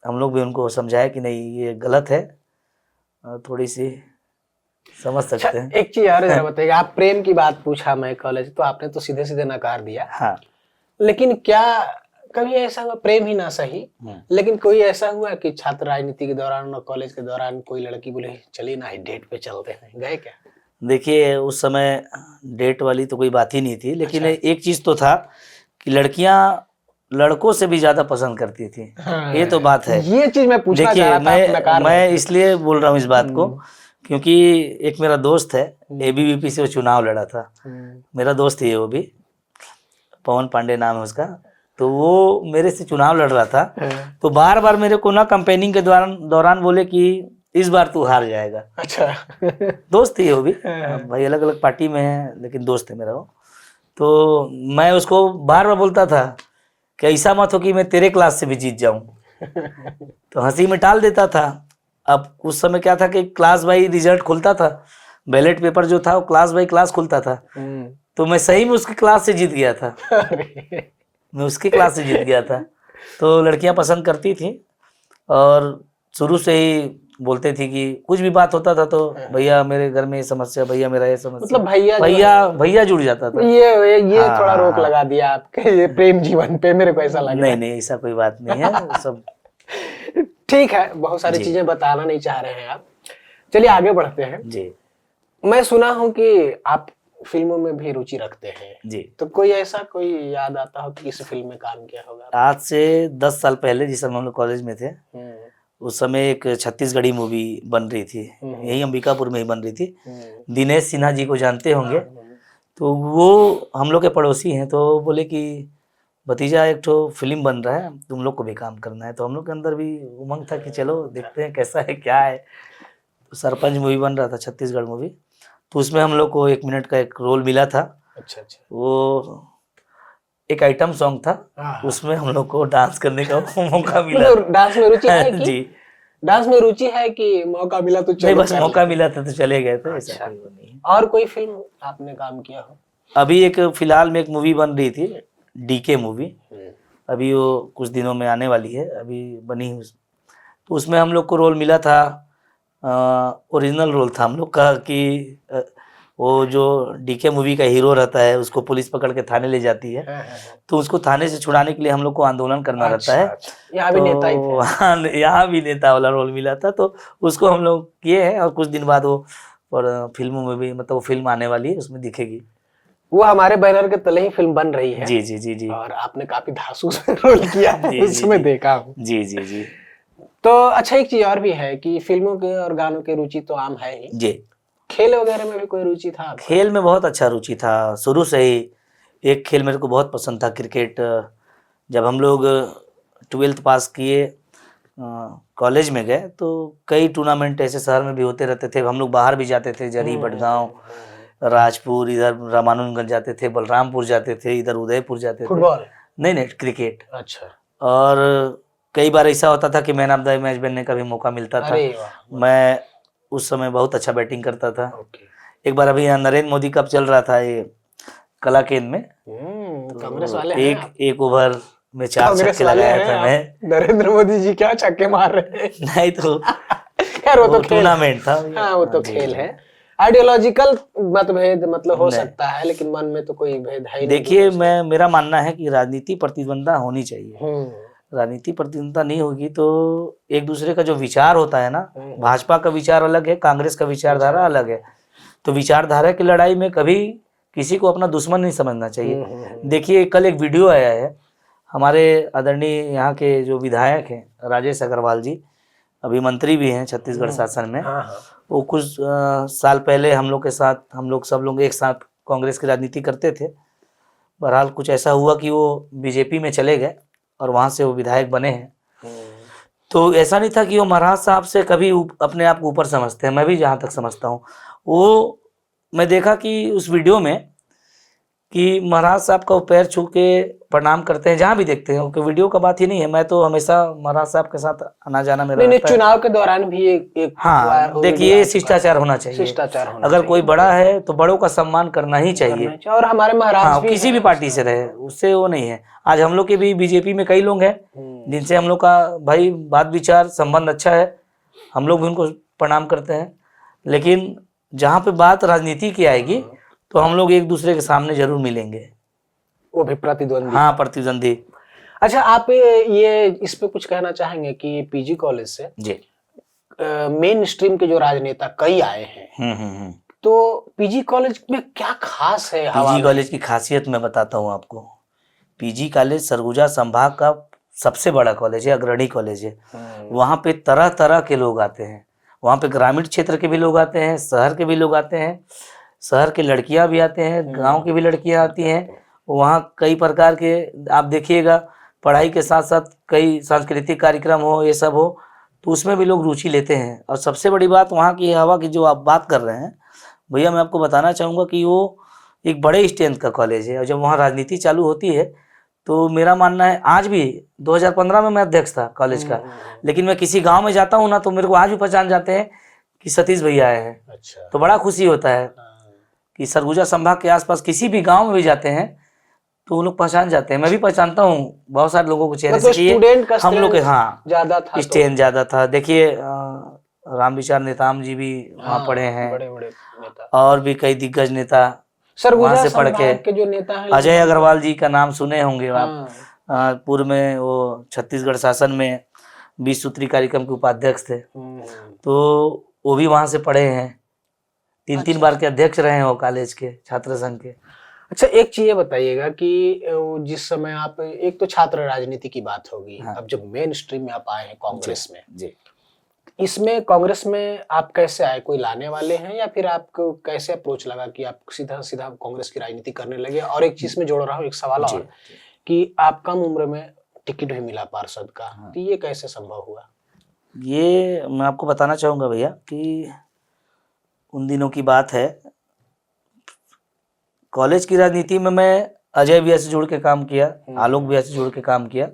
हम लोग भी उनको समझाया कि नहीं ये गलत है, और थोड़ी सी समझ सकते हैं। एक चीज और जरा बताइए, आप प्रेम की बात पूछा मैं कॉलेज, तो आपने तो सीधे सीधे नकार दिया। हाँ, लेकिन क्या कभी ऐसा हुआ, प्रेम ही ना सही, लेकिन कोई ऐसा हुआ कि छात्र राजनीति के दौरान और कॉलेज के दौरान कोई लड़की बोले चलिए ना डेट पे चलते हैं, गए क्या? देखिए उस समय डेट वाली तो कोई बात ही नहीं थी, लेकिन अच्छा। एक चीज तो था कि लड़कियां लड़कों से भी ज्यादा पसंद करती थी। हाँ, ये तो बात है। ये चीज मैं पूछना चाह देखिए रहा था, आप नकार रहे मैं थे। इसलिए बोल रहा हूँ इस बात को, क्योंकि एक मेरा दोस्त है, एबीवीपी से वो चुनाव लड़ा था, मेरा दोस्त ही है वो भी, पवन पांडे नाम है उसका। तो वो मेरे से चुनाव लड़ रहा था, तो बार बार मेरे को ना कैंपेनिंग के दौरान बोले कि इस बार तू हार जाएगा। अच्छा। दोस्त ही है वो भी, भाई अलग अलग पार्टी में है, लेकिन दोस्त है मेरा वो। तो मैं उसको बार बार बोलता था कि ऐसा मत हो कि मैं तेरे क्लास से भी जीत जाऊं। तो हंसी में टाल देता था। अब उस समय क्या था कि क्लास बाई रिजल्ट खुलता था, बैलेट पेपर जो था वो क्लास बाई क्लास खुलता था, तो मैं सही में उसकी क्लास से जीत गया था। मैं उसकी क्लास से जीत गया था। तो लड़कियां पसंद करती थी, और शुरू से ही बोलते थी कि कुछ भी बात होता था तो भैया मेरे घर में ये समस्या, भैया मेरा ये समस्या, मतलब भैया भैया जुड़ जाता था। ये हाँ, थोड़ा रोक हाँ। लगा दिया आपके ये प्रेम जीवन पे, मेरे को ऐसा लग रहा नहीं है। नहीं, ऐसा कोई बात नहीं है सब। ठीक है, बहुत सारी जी। चीजें बताना नहीं चाह रहे हैं आप, चलिए आगे बढ़ते हैं। जी मैं सुना हूं कि आप फिल्मों में भी रुचि रखते हैं, जी। तो कोई ऐसा कोई याद आता हो कि किस फिल्म में काम किया होगा? आज से 10 साल पहले, जिस समय हम लोग कॉलेज में थे, उस समय एक छत्तीसगढ़ी मूवी बन रही थी, यही अंबिकापुर में ही बन रही थी। दिनेश सिन्हा जी को जानते होंगे, तो वो हम लोग के पड़ोसी हैं। तो बोले कि भतीजा एक तो फिल्म बन रहा है, तुम लोग को भी काम करना है। तो हम लोग के अंदर भी उमंग था कि चलो देखते हैं कैसा है क्या है। तो सरपंच मूवी बन रहा था, छत्तीसगढ़ मूवी। तो उसमें हम लोग को 1 मिनट का एक रोल मिला था। अच्छा अच्छा। वो एक आइटम सॉन्ग था, उसमें हम लोग को डांस करने का मौका मिला। तो डांस में रुचि है कि? जी, डांस में रुचि है कि मौका मिला तो नहीं चलो बस कर मौका लेते? मिला था तो चले गए थे, ऐसा अच्छा। कोई वो नहीं है। और कोई फिल्म आपने काम किया हो? अभी एक फिलहाल में एक मूवी बन रही थी, डीके मूवी, अभी वो कुछ दिनों में आने वाली है, अभी बनी। तो उसमें हम लोग को रोल मिला था, ओरिजिनल रोल था हम लोग का कि वो जो डीके मूवी का हीरो रहता है उसको पुलिस पकड़ के थाने ले जाती है, तो उसको थाने से छुड़ाने के लिए हम लोग को आंदोलन करना रहता है। यहाँ भी नेता ही थे। तो हाँ, यहाँ भी नेता वाला रोल मिला था, तो उसको हम लोग किए हैं, और कुछ दिन बाद वो और फिल्मों में भी, मतलब वो फिल्म आने वाली है, उसमें दिखेगी। वो हमारे बैनर के तले ही फिल्म बन रही है। जी जी जी जी। और आपने काफी धांसू से रोल किया है, जी, जी, उसमें जी। देखा हूँ। जी जी जी तो अच्छा, एक चीज और भी है कि फिल्मों के और गानों की रुचि तो आम है ही, जी। खेल वगैरह में भी कोई रुचि था आपका? खेल में बहुत अच्छा रुचि था शुरू से ही। एक खेल मेरे को बहुत पसंद था, क्रिकेट। जब हम लोग 12th पास किए, कॉलेज में गए, तो कई टूर्नामेंट ऐसे शहर में भी होते रहते थे। हम लोग बाहर भी जाते थे, जरी, बड़गांव, राजपुर, इधर रामानुजगंज जाते थे, बलरामपुर जाते थे, इधर उदयपुर जाते थे। फुटबॉल? नहीं, क्रिकेट। अच्छा। और कई बार ऐसा होता था कि मैन ऑफ द मैच बनने का भी मौका मिलता था। अरे वाह। मैं उस समय बहुत अच्छा बैटिंग करता था। ओके। एक बार अभी यहाँ नरेंद्र मोदी कप चल रहा था, ये कला केंद्र में। कांग्रेस वाले हैं आप? एक ओवर में 4 कांग्रेस छक्के वाले लगाया हैं था आप? मैं। नरेंद्र मोदी जी क्या छक्के मार रहे हैं। नहीं तो खैर वो तो खेल टूर्नामेंट था। हाँ वो तो जी, खेल जी। है। आइडियोलॉजिकल मतभेद मतलब हो नहीं। सकता है, लेकिन मन में तो कोई भेद है ही नहीं देखिए, दोनों से। मेरा मानना है कि राजनीति प्रतिद्वंदा होनी चाहिए। हम्म राजनीति प्रतिद्वंदा नहीं होगी तो एक दूसरे का जो विचार होता है ना, हम्म। भाजपा का विचार अलग है, कांग्रेस का विचारधारा अलग है। तो विचारधारा की लड़ाई में कभी किसी को अपना दुश्मन नहीं समझना चाहिए। देखिए, कल एक वीडियो आया है, हमारे आदरणीय यहाँ के जो विधायक हैं राजेश अग्रवाल जी, अभी मंत्री भी हैं छत्तीसगढ़ शासन में। हाँ हाँ वो कुछ साल पहले हम लोग के साथ, हम लोग सब लोग एक साथ कांग्रेस की राजनीति करते थे। बहरहाल कुछ ऐसा हुआ कि वो बीजेपी में चले गए और वहाँ से वो विधायक बने हैं। तो ऐसा नहीं था कि वो महाराज साहब से कभी अपने आप को ऊपर समझते हैं। मैं भी जहाँ तक समझता हूँ, वो मैं देखा कि उस वीडियो में कि महाराज साहब का वो पैर छू के प्रणाम करते हैं, जहाँ भी देखते हैं। कि वीडियो का बात ही नहीं है, मैं तो हमेशा महाराज साहब के साथ आना जाना मेरा नहीं, रहता है। चुनाव के दौरान भी एक हाँ, देखिए, शिष्टाचार होना चाहिए। शिष्टाचार होना अगर कोई बड़ा है तो बड़ों का सम्मान करना ही चाहिए। चाहिए। और हमारे महाराज हाँ, भी किसी भी पार्टी से रहे, उससे वो नहीं है। आज हम लोग के भी बीजेपी में कई लोग हैं जिनसे हम लोग का भाई बात विचार संबंध अच्छा है, हम लोग भी उनको प्रणाम करते हैं। लेकिन जहाँ पे बात राजनीति की आएगी तो हम लोग एक दूसरे के सामने जरूर मिलेंगे, वो भी प्रतिद्वंदी। हाँ, प्रतिद्वंदी। अच्छा, आप ये इस पे कुछ कहना चाहेंगे कि पीजी कॉलेज से जी। मेन स्ट्रीम के जो राजनेता कई आए हैं, तो पीजी कॉलेज में क्या खास है? पीजी कॉलेज की खासियत मैं बताता हूँ आपको। पीजी कॉलेज सरगुजा संभाग का सबसे बड़ा कॉलेज है, अग्रणी कॉलेज है। वहाँ पे तरह तरह के लोग आते हैं। वहाँ पे ग्रामीण क्षेत्र के भी लोग आते हैं, शहर के भी लोग आते हैं, शहर की लड़कियां भी आते हैं, गांव की भी लड़कियां आती हैं। वहाँ कई प्रकार के आप देखिएगा, पढ़ाई के साथ साथ कई सांस्कृतिक कार्यक्रम हो, ये सब हो, तो उसमें भी लोग रुचि लेते हैं। और सबसे बड़ी बात वहाँ की हवा की जो आप बात कर रहे हैं भैया, मैं आपको बताना चाहूँगा कि वो एक बड़े स्ट्रेंथ का कॉलेज है। और जब वहाँ राजनीति चालू होती है तो मेरा मानना है, आज भी 2015 में मैं अध्यक्ष था कॉलेज का, लेकिन मैं किसी गांव में जाता हूँ ना तो मेरे को आज भी पहचान जाते हैं कि सतीश भैया आए हैं। अच्छा। तो बड़ा खुशी होता है कि सरगुजा संभाग के आसपास किसी भी गांव में भी जाते हैं तो वो लोग पहचान जाते हैं। मैं भी पहचानता हूँ बहुत सारे लोगों को चेहरे से कि हम लोग के, हाँ, ज्यादा था, स्ट्रेंथ ज्यादा था। देखिए, राम विचार नेताम जी भी वहाँ पढ़े हैं, बड़े बड़े नेता, और भी कई दिग्गज नेता सरगुजा वहाँ से पढ़ के जो नेता हैं, अजय अग्रवाल जी का नाम सुने होंगे आप। पूर्व में वो छत्तीसगढ़ शासन में 20 सूत्री कार्यक्रम के उपाध्यक्ष थे, तो वो भी वहाँ से पढ़े हैं। 3 बार के अध्यक्ष रहे हैं वो कॉलेज के, छात्र संघ के। अच्छा, एक चीज ये बताइएगा कि जिस समय आप, एक तो छात्र राजनीति की बात होगी, अब जब मेन स्ट्रीम में आप आए हैं कांग्रेस में जी, इसमें कांग्रेस में आप कैसे आए? कोई लाने वाले हैं या फिर आपको कैसे अप्रोच लगा कि आप सीधा सीधा कांग्रेस की राजनीति करने लगे? और एक चीज में जोड़ रहा हूँ, एक सवाल और कि आप कम उम्र में टिकट भी मिला पार्षद का, तो ये कैसे संभव हुआ? ये मैं आपको बताना चाहूंगा भैया कि उन दिनों की बात है, कॉलेज की राजनीति में मैं अजय भैया से जुड़ के काम किया, आलोक भैया से जुड़ के काम किया,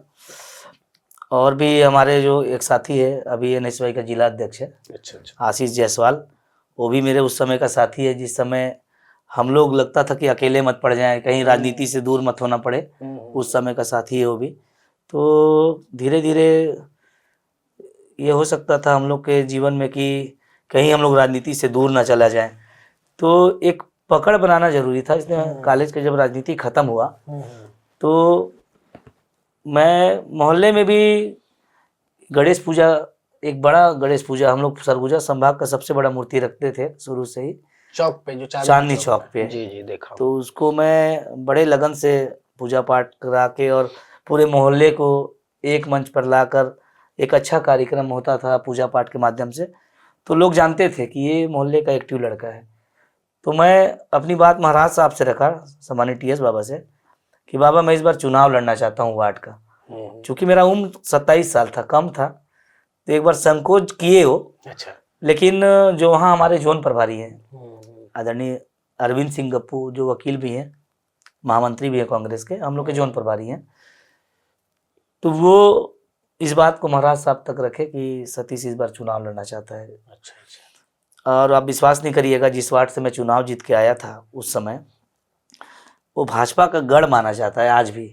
और भी हमारे जो एक साथी है अभी एनएसवाई का जिला अध्यक्ष है, आशीष जायसवाल, वो भी मेरे उस समय का साथी है। जिस समय हम लोग लगता था कि अकेले मत पड़ जाएं, कहीं राजनीति से दूर मत होना पड़े, उस समय का साथी है वो भी। तो धीरे धीरे ये हो सकता था हम लोग के जीवन में कि कहीं हम लोग राजनीति से दूर ना चला जाए, तो एक पकड़ बनाना जरूरी था। इसलिए कॉलेज का जब राजनीति खत्म हुआ तो मैं मोहल्ले में भी गणेश पूजा, एक बड़ा गणेश पूजा, हम लोग सरगुजा संभाग का सबसे बड़ा मूर्ति रखते थे शुरू से ही, चौक पे, जो चांदनी चौक पे। जी जी, देखा। तो उसको मैं बड़े लगन से पूजा पाठ करा के और पूरे मोहल्ले को एक मंच पर लाकर एक अच्छा कार्यक्रम होता था पूजा पाठ के माध्यम से, तो लोग जानते थे कि ये मोहल्ले का एक्टिव लड़का है। तो मैं अपनी बात महाराज साहब से रखा, सम्मानित टीएस बाबा से, कि बाबा मैं इस बार चुनाव लड़ना चाहता हूँ वार्ड का। चूँकि मेरा उम्र 27 साल था, कम था, तो एक बार संकोच किए हो। अच्छा। लेकिन जो वहाँ हमारे जोन प्रभारी हैं आदरणीय अरविंद सिंह गप्पू, जो वकील भी हैं, महामंत्री भी हैं कांग्रेस के, हम लोग के जोन प्रभारी हैं, तो वो इस बात को महाराज साहब तक रखे कि सतीश इस बार चुनाव लड़ना चाहता है। अच्छा। और आप विश्वास नहीं करिएगा, जिस वार्ड से मैं चुनाव जीत के आया था उस समय, वो भाजपा का गढ़ माना जाता है आज भी।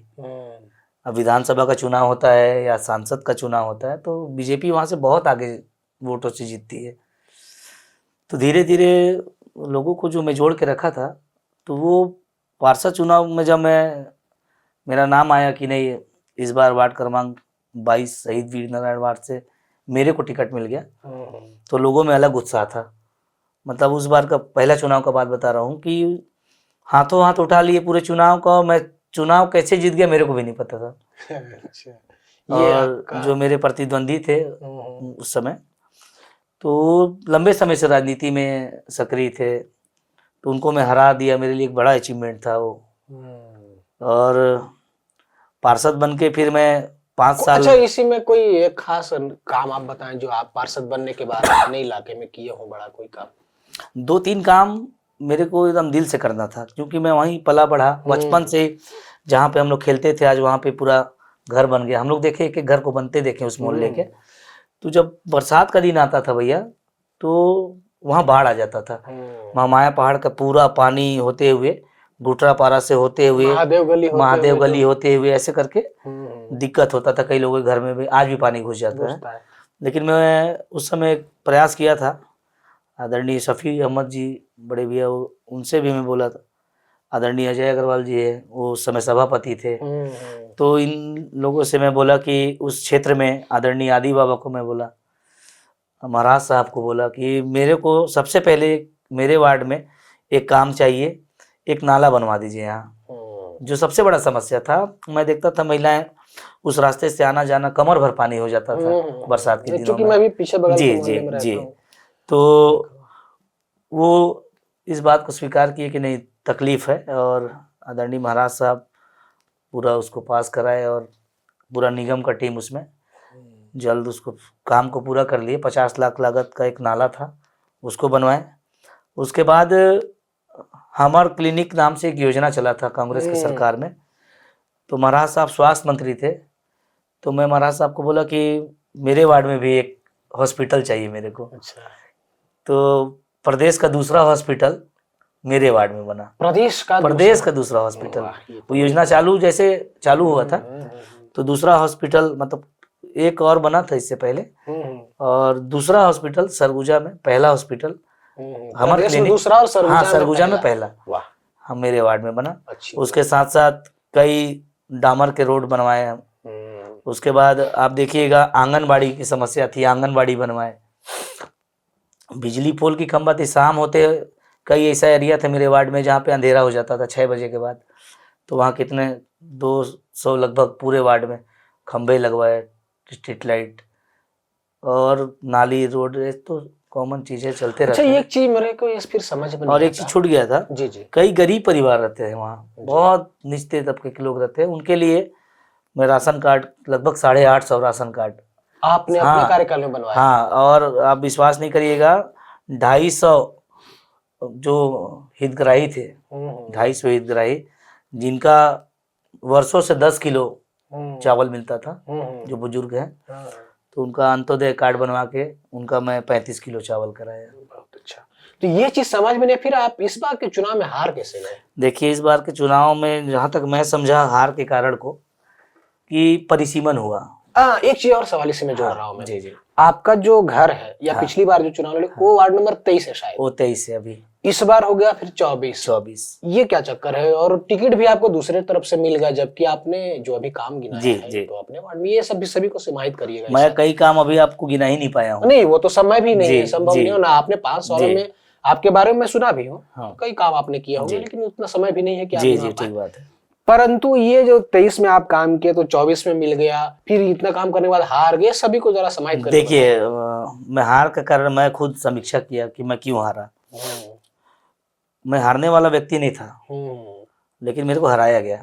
अब विधानसभा का चुनाव होता है या सांसद का चुनाव होता है तो बीजेपी वहाँ से बहुत आगे वोटों से जीतती है। तो धीरे धीरे लोगों को जो मैं जोड़ के रखा था, तो वो पार्षद चुनाव में जब मेरा नाम आया कि नहीं इस बार वार्ड क्रमांक 22 शहीद वीर नारायण वार्ड से मेरे को टिकट मिल गया, तो लोगों में अलग उत्साह था। मतलब उस बार का पहला चुनाव का बात बता रहा हूँ कि हाथों हाथ उठा लिए पूरे चुनाव का। मैं चुनाव कैसे जीत गया मेरे को भी नहीं पता था। अच्छा। और जो मेरे प्रतिद्वंदी थे उस समय, तो लंबे समय से राजनीति में सक्रिय थे, तो उनको मैं हरा दिया। मेरे लिए एक बड़ा अचीवमेंट था वो। और पार्षद बन के फिर मैं 5 साल। अच्छा, इसी में कोई एक खास काम आप बताएं जो आप पार्षद बनने के बाद अपने इलाके में किए हो, बड़ा कोई काम? 2-3 काम मेरे को एकदम दिल से करना था, क्योंकि मैं वहीं पला बढ़ा बचपन से। जहाँ पे हम लोग खेलते थे आज वहाँ पे पूरा घर बन गया। हम लोग देखे एक घर को बनते देखे उस मोहल्ले के। तो जब बरसात का दिन आता था भैया, तो वहाँ बाढ़ आ जाता था। महामाया पहाड़ का पूरा पानी होते हुए, गुटरापारा से होते हुए, महादेव गली होते हुए, ऐसे करके दिक्कत होता था। कई लोगों के घर में भी आज भी पानी घुस जाता है। लेकिन मैं उस समय प्रयास किया था। आदरणीय शफी अहमद जी बड़े भैया, उनसे भी मैं बोला था। आदरणीय अजय अग्रवाल जी है, वो उस समय सभापति थे। तो इन लोगों से मैं बोला कि उस क्षेत्र में आदरणीय आदि बाबा को मैं बोला, महाराज साहब को बोला कि मेरे को सबसे पहले मेरे वार्ड में एक काम चाहिए, एक नाला बनवा दीजिए यहाँ। जो सबसे बड़ा समस्या था, मैं देखता था महिलाएं उस रास्ते से आना जाना, कमर भर पानी हो जाता था बरसात के दिनों में। मैं भी पीछे बगल जी के मोहल्ले जी में जी। रहता हूँ। तो वो इस बात को स्वीकार किए कि नहीं तकलीफ है, और आदरणीय महाराज साहब पूरा उसको पास कराए, और पूरा निगम का टीम उसमें जल्द उसको काम को पूरा कर लिए। 50 लाख लागत का एक नाला था, उसको बनवाए। उसके बाद हमर क्लिनिक नाम से एक योजना चला था कांग्रेस की सरकार में। तो महाराज साहब स्वास्थ्य मंत्री थे, तो मैं महाराज साहब को बोला कि मेरे वार्ड में भी एक हॉस्पिटल चाहिए मेरे को। अच्छा। तो प्रदेश का दूसरा हॉस्पिटल मेरे वार्ड में बना। प्रदेश का दूसरा हॉस्पिटल। वो योजना जैसे चालू हुआ था, तो दूसरा हॉस्पिटल, मतलब एक और बना था इससे पहले, और दूसरा हॉस्पिटल सरगुजा में, पहला हॉस्पिटल हमर क्लिनिक दूसरा, और सरगुजा में पहला हम मेरे वार्ड में बना। उसके साथ साथ कई डामर के रोड बनवाए हम। उसके बाद आप देखिएगा आंगनबाड़ी की समस्या थी, आंगनबाड़ी बनवाए। बिजली पोल की खंबा थी, शाम होते कई ऐसा एरिया था मेरे वार्ड में जहाँ पे अंधेरा हो जाता था 6 बजे के बाद। तो वहाँ कितने 200 लगभग पूरे वार्ड में खंबे लगवाए, स्ट्रीट लाइट और नाली रोड, तो कॉमन चीजें चलते रहते हैं। एक चीज मेरे को फिर समझ में नहीं और एक चीज छूट गया था। जी जी। कई गरीब परिवार रहते हैं वहाँ, बहुत निचले तबके के लोग रहते हैं। उनके लिए मैं राशन कार्ड, लगभग 850 राशन कार्ड आपने अपने कार्यकाल में बनवाया। हाँ, और आप विश्वास नहीं करिएगा, 250 जो हितग्राही थे, 250 हितग्राही, जिनका वर्षों से 10 किलो चावल मिलता था, जो बुजुर्ग हैं, तो उनका अंत्योदय कार्ड बनवा के उनका मैं 35 किलो चावल कराया। बहुत अच्छा। तो ये चीज समझ में नहीं, फिर आप इस बार के चुनाव में हार कैसे गए? देखिए, इस बार के चुनाव में जहाँ तक मैं समझा हार के कारण को, कि परिसीमन हुआ। एक चीज और सवाल इसी में जोड़ रहा हूँ मैं। जी जी। आपका जो घर है, या पिछली बार जो चुनाव लड़े, वो वार्ड नंबर 23 है शायद। वो 23 है अभी। इस बार हो गया फिर 24। ये क्या चक्कर है? और टिकट भी आपको दूसरे तरफ से मिल गया, जबकि आपने जो अभी काम गिनाया है, तो अपने वार्ड में ये सभी को समाहित करिएगा। मैं कई काम अभी आपको गिना ही नहीं पाया हूँ। नहीं, वो तो समय भी नहीं है, संभव नहीं हो ना। आपने 5 सालों में आपके बारे में मैं सुना भी हूँ, कई काम आपने किए होंगे, लेकिन उतना समय भी नहीं है कि आप गिना पाएं। ठीक बात है। परंतु ये जो 23 में आप काम किए, तो 24 में मिल गया, फिर इतना काम करने के बाद हार गए, सभी को जरा समाहित करिए। देखिए, मैं हार का कारण मैं खुद समीक्षा किया कि मैं क्यों हारा। मैं हारने वाला व्यक्ति नहीं था, लेकिन मेरे को हराया गया।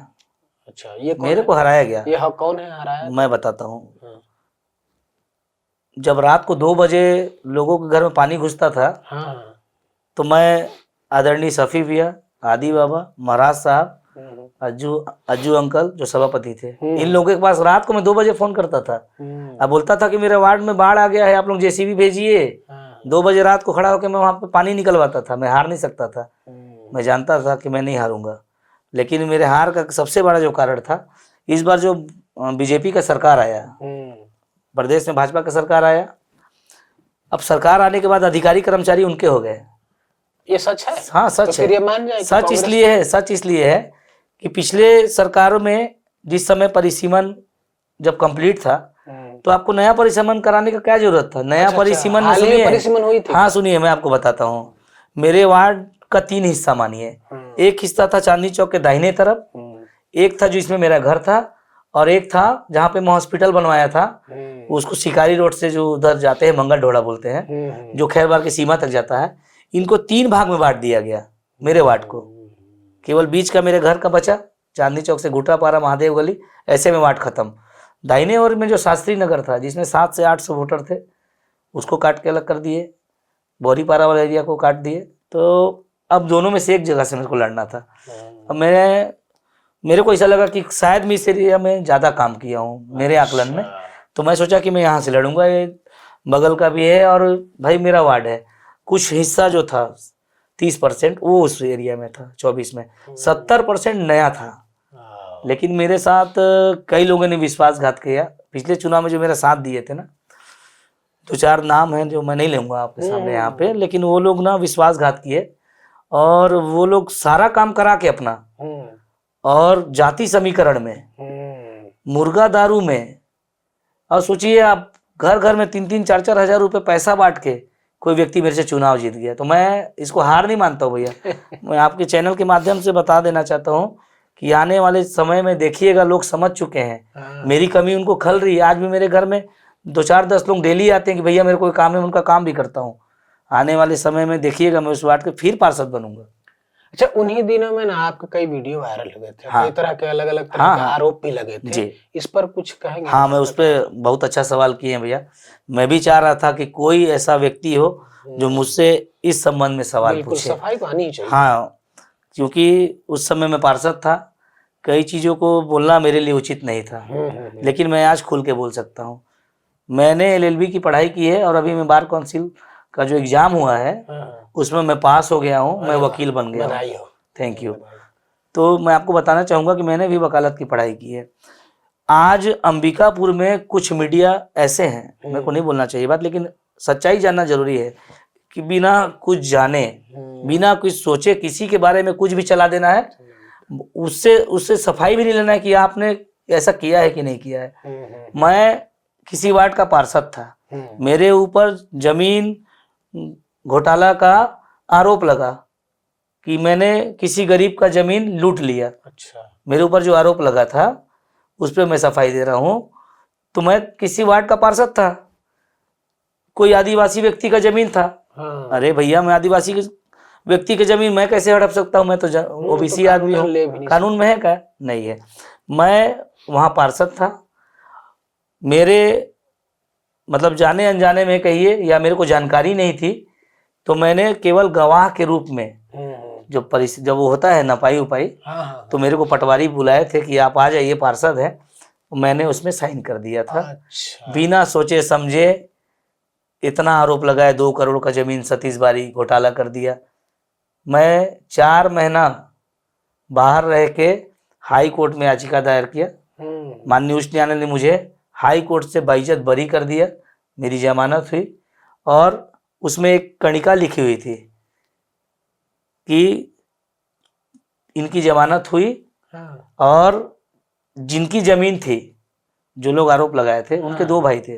अच्छा, ये मेरे को हराया गया। ये कौन है हराया? मैं बताता हूँ। जब रात को 2 बजे लोगों के घर में पानी घुसता था, तो मैं आदरणीय शफी भैया, आदि बाबा, महाराज साहब, अज्जू अंकल जो सभापति थे, इन लोगों के पास रात को मैं 2 बजे फोन करता था। अब बोलता था कि मेरे वार्ड में बाढ़ आ गया है, आप लोग जेसीबी भेजिए। 2 बजे रात को खड़ा होकर मैं वहां पे पानी निकलवाता था। मैं हार नहीं सकता था, मैं जानता था कि मैं नहीं हारूंगा। लेकिन मेरे हार का सबसे बड़ा जो कारण था, इस बार जो बीजेपी का सरकार आया, प्रदेश में भाजपा का सरकार आया, अब सरकार आने के बाद अधिकारी कर्मचारी उनके हो गए। ये सच है? हाँ सच तो फिर है। ये मान जाए कि सच इसलिए है कि पिछले सरकारों में जिस समय परिसीमन जब कंप्लीट था, तो आपको नया परिसीमन कराने का क्या जरूरत था? नया परिसीमन में सुनिए, परिसीमन हुई थी? हाँ सुनिए, मैं आपको बताता हूँ। मेरे वार्ड का 3 हिस्सा मानिए। एक हिस्सा था चांदनी चौक के दाहिने तरफ, एक था जो इसमें मेरा घर था, और एक था जहाँ पे मैं हॉस्पिटल बनवाया था, उसको शिकारी रोड से जो उधर जाते हैं मंगल ढोड़ा बोलते हैं, जो खैरबार की सीमा तक जाता है। इनको 3 भाग में बांट दिया गया मेरे वार्ड को। केवल बीच का मेरे घर का बचा, चांदनी चौक से घुटापारा महादेव गली, ऐसे में वार्ड खत्म। दाहिने ओर में जो शास्त्री नगर था, जिसमें 700 से 800 वोटर थे, उसको काट के अलग कर दिए, बोरीपारा वाला एरिया को काट दिए। तो अब दोनों में से एक जगह से मेरे को लड़ना था। अब मेरे को ऐसा लगा कि शायद मैं इस एरिया में ज़्यादा काम किया हूँ मेरे आकलन में, तो मैं सोचा कि मैं यहाँ से लड़ूंगा। ये बगल का भी है और भाई मेरा वार्ड है। कुछ हिस्सा जो था 30% वो उस एरिया में था, 24 में 70% नया था। लेकिन मेरे साथ कई लोगों ने विश्वासघात किया। पिछले चुनाव में जो मेरा साथ दिए थे ना, 2-4 नाम हैं जो मैं नहीं लूँगा आपके सामने यहाँ पे, लेकिन वो लोग ना विश्वासघात किए, और वो लोग सारा काम करा के अपना, और जाति समीकरण में, मुर्गा दारू में, और सोचिए आप घर घर में 3-3, 4-4 हज़ार रुपये पैसा बांट के कोई व्यक्ति मेरे से चुनाव जीत गया। तो मैं इसको हार नहीं मानता हूँ भैया। मैं आपके चैनल के माध्यम से बता देना चाहता हूँ कि आने वाले समय में देखिएगा, लोग समझ चुके हैं मेरी कमी उनको खल रही है। आज भी मेरे घर में 2-4-10 लोग डेली आते हैं कि भैया मेरे कोई काम है, उनका काम भी करता हूँ। आने वाले समय में देखिएगा मैं उस वार्ड के फिर पार्षद बनूंगा। अच्छा, उन्हीं दिनों में ना आपके कई वीडियो वायरल हुए थे, कई तरह के अलग अलग तरह के आरोप भी लगे थे जी। इस पर कुछ कहेंगे? हाँ, मैं उस पर बहुत अच्छा सवाल किए हैं भैया। मैं भी चाह रहा था कि कोई ऐसा व्यक्ति हो जो मुझसे इस संबंध में सवाल पूछे। सफाई तो आनी चाहिए। हाँ, क्योंकि उस समय मैं पार्षद था, कई चीज़ों को बोलना मेरे लिए उचित नहीं था, लेकिन मैं आज खुल के बोल सकता हूँ। मैंने LLB की पढ़ाई की है, और अभी मैं बार काउंसिल का जो एग्ज़ाम हुआ है उसमें मैं पास हो गया हूँ, मैं वकील बन गया हूँ। Thank you. तो मैं आपको बताना चाहूँगा कि मैंने भी वकालत की पढ़ाई की है। आज अंबिकापुर में कुछ मीडिया ऐसे हैं, मेरे को नहीं बोलना चाहिए बात, लेकिन सच्चाई जानना जरूरी है, कि बिना कुछ जाने, बिना कुछ सोचे किसी के बारे में कुछ भी चला देना है, उससे सफाई भी नहीं लेना है कि आपने ऐसा किया है कि नहीं किया है। मैं किसी वार्ड का पार्षद था, मेरे ऊपर जमीन घोटाला का आरोप लगा कि मैंने किसी गरीब का जमीन लूट लिया। अच्छा। मेरे मेरे ऊपर जो आरोप लगा था उस पर मैं सफाई दे रहा हूँ। तो मैं किसी वार्ड का पार्षद था, कोई आदिवासी व्यक्ति का जमीन था। अरे भैया, मैं आदिवासी व्यक्ति की जमीन मैं कैसे हड़प सकता हूँ? मैं तो OBC आदमी हूँ, कानून में है क्या? नहीं है। मैं वहाँ पार्षद था, मेरे मतलब जाने अनजाने में कहिए, या मेरे को जानकारी नहीं थी, तो मैंने केवल गवाह के रूप में जब वो होता है नपाई उपाई, तो मेरे को पटवारी बुलाए थे कि आप आ जाइए, पार्षद है, तो मैंने उसमें साइन कर दिया था। अच्छा। बिना सोचे समझे इतना आरोप लगाया, 2 करोड़ का जमीन सतीश बारी घोटाला कर दिया। मैं 4 महीना बाहर रह के हाई कोर्ट में याचिका दायर किया। माननीय उच्च न्यायालय ने मुझे हाई कोर्ट से बाइज्जत बरी कर दिया, मेरी जमानत हुई, और उसमें एक कणिका लिखी हुई थी कि इनकी जमानत हुई, और जिनकी जमीन थी, जो लोग आरोप लगाए थे, उनके 2 भाई थे,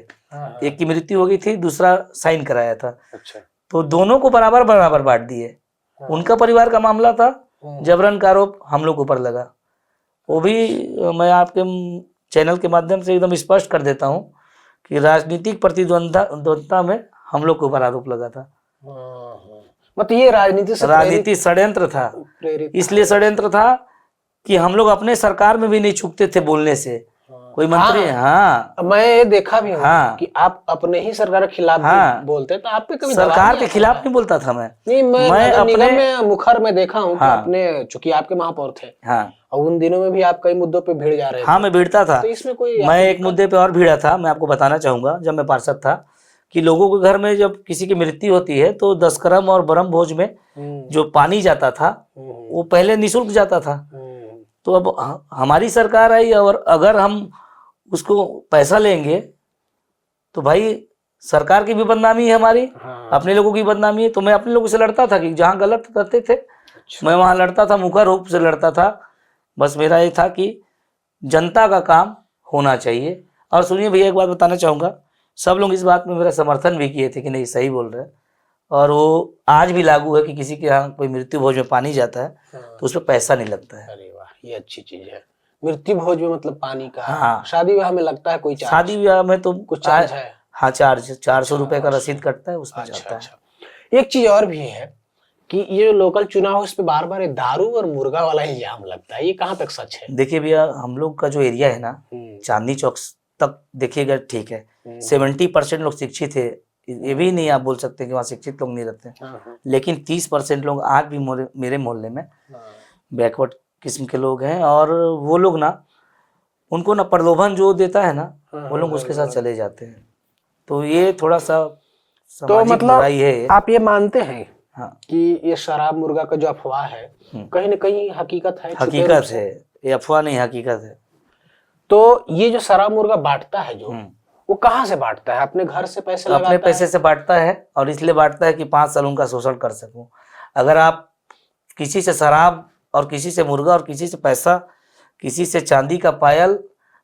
एक की मृत्यु हो गई थी, दूसरा साइन कराया था। अच्छा। तो दोनों को बराबर बराबर बांट दिए। उनका परिवार का मामला था, जबरन का आरोप हम लोग ऊपर लगा। वो भी मैं आपके चैनल के माध्यम से एकदम स्पष्ट कर देता हूँ कि राजनीतिक प्रतिद्वंदता में हम लोग के ऊपर आरोप लगा था। मतलब ये राजनीति षड्यंत्र था। इसलिए षड्यंत्र था कि हम लोग अपने सरकार में भी नहीं चूकते थे बोलने से। कोई मंत्री, हाँ, मैं ये देखा भी हूँ हाँ, कि आप अपने ही सरकार के खिलाफ हाँ, बोलते, तो आप पे कभी सरकार के खिलाफ नहीं बोलता था मैं। नहीं, मैं अपने में मुखर में देखा हूँ कि अपने, चूंकि आपके महापौर थे, हाँ, और उन दिनों में भी आप कई मुद्दों पे भिड़ जा रहे थे। हाँ, मैं भिड़ता था। तो इसमें कोई, मैं एक मुद्दे पे और भिड़ा था, मैं आपको बताना चाहूंगा। जब मैं पार्षद था, कि लोगों के घर में जब किसी की मृत्यु होती है, तो 10 करम और ब्रह्म भोज में जो पानी जाता था, वो पहले निःशुल्क जाता था। तो अब हमारी सरकार आई और अगर हम उसको पैसा लेंगे तो भाई सरकार की भी बदनामी है हमारी, अपने लोगों की बदनामी है। तो मैं अपने लोगों से लड़ता था कि जहाँ गलत करते थे मैं वहाँ लड़ता था, मुखर रूप से लड़ता था। बस मेरा ये था कि जनता का काम होना चाहिए। और सुनिए भैया, एक बात बताना चाहूँगा, सब लोग इस बात में मेरा समर्थन भी किए थे कि नहीं सही बोल रहे हैं, और वो आज भी लागू है कि किसी के यहाँ कोई मृत्यु भोज में पानी जाता है तो उस पर पैसा नहीं लगता है। अरे वाह, ये अच्छी चीज है। मृत्यु भोज में मतलब पानी का। हाँ। शादी ब्याह में लगता है कोई चार्ज? शादी ब्याह में तो कुछ चार्ज है? हाँ, चार्ज 400 रुपए का रसीद कटता है, उसमें अच्छा जाता है। अच्छा। एक चीज और भी है कि ये जो लोकल चुनाव है, इस पे बार बार दारू और मुर्गा वाला इल्जाम लगता है, ये कहाँ तक सच है? देखिए भैया, हम लोग का जो एरिया है ना, चांदनी चौक तक देखिएगा ठीक है, 70% लोग शिक्षित है। ये भी नहीं आप बोल सकते कि वहाँ शिक्षित लोग नहीं रहते, लेकिन 30% लोग आज भी मेरे मोहल्ले में बैकवर्ड किस्म के लोग हैं। और वो लोग ना, उनको ना प्रलोभन जो देता है ना, वो लोग उसके साथ चले जाते हैं। तो ये थोड़ा सा तो सामाजिक मतलब बुराई है। आप ये मानते हैं हाँ, कि ये शराब मुर्गा का जो अफवाह है कहीं न कहीं हकीकत है? छुपे रूप हकीकत से? है, ये अफवाह नहीं, हकीकत है। तो ये जो शराब मुर्गा बांटता है जो, वो कहाँ से बांटता है? अपने घर से पैसे लगाता अपने है? पैसे से बांटता है, और इसलिए बांटता है कि 5 साल उनका शोषण कर सकूं। अगर आप किसी से शराब और किसी से मुर्गा और किसी से पैसा, किसी से चांदी का पायल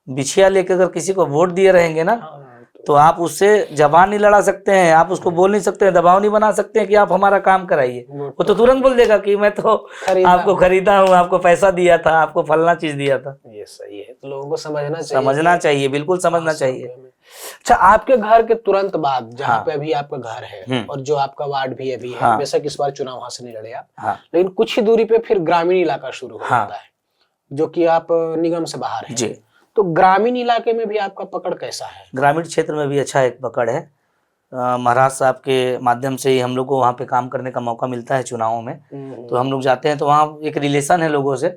बिछिया लेकर अगर किसी को वोट दिए रहेंगे ना, तो आप उससे जबान नहीं लड़ा सकते हैं, आप उसको बोल नहीं सकते हैं, दबाव नहीं बना सकते हैं कि आप हमारा काम कराइए। वो तो तुरंत बोल देगा कि मैं तो आपको खरीदा हूँ, आपको पैसा दिया था, आपको फलना चीज दिया था। ये सही है, तो लोगों को समझना चाहिए, बिल्कुल समझना चाहिए। अच्छा, आपके घर के तुरंत बाद जहाँ पे अभी आपका घर है और जो आपका वार्ड भी अभी है, बेशक इस बार चुनाव वहां से नहीं लड़े आप, लेकिन कुछ ही दूरी पे फिर ग्रामीण इलाका शुरू हो जाता है, जो कि आप निगम से बाहर हैं। जी। तो ग्रामीण इलाके में भी आपका पकड़ कैसा है? ग्रामीण क्षेत्र में भी अच्छा एक पकड़ है। महाराज साहब के माध्यम से ही हम लोग को वहाँ पे काम करने का मौका मिलता है चुनावों में। तो हम लोग जाते हैं तो वहाँ एक रिलेशन है लोगों से,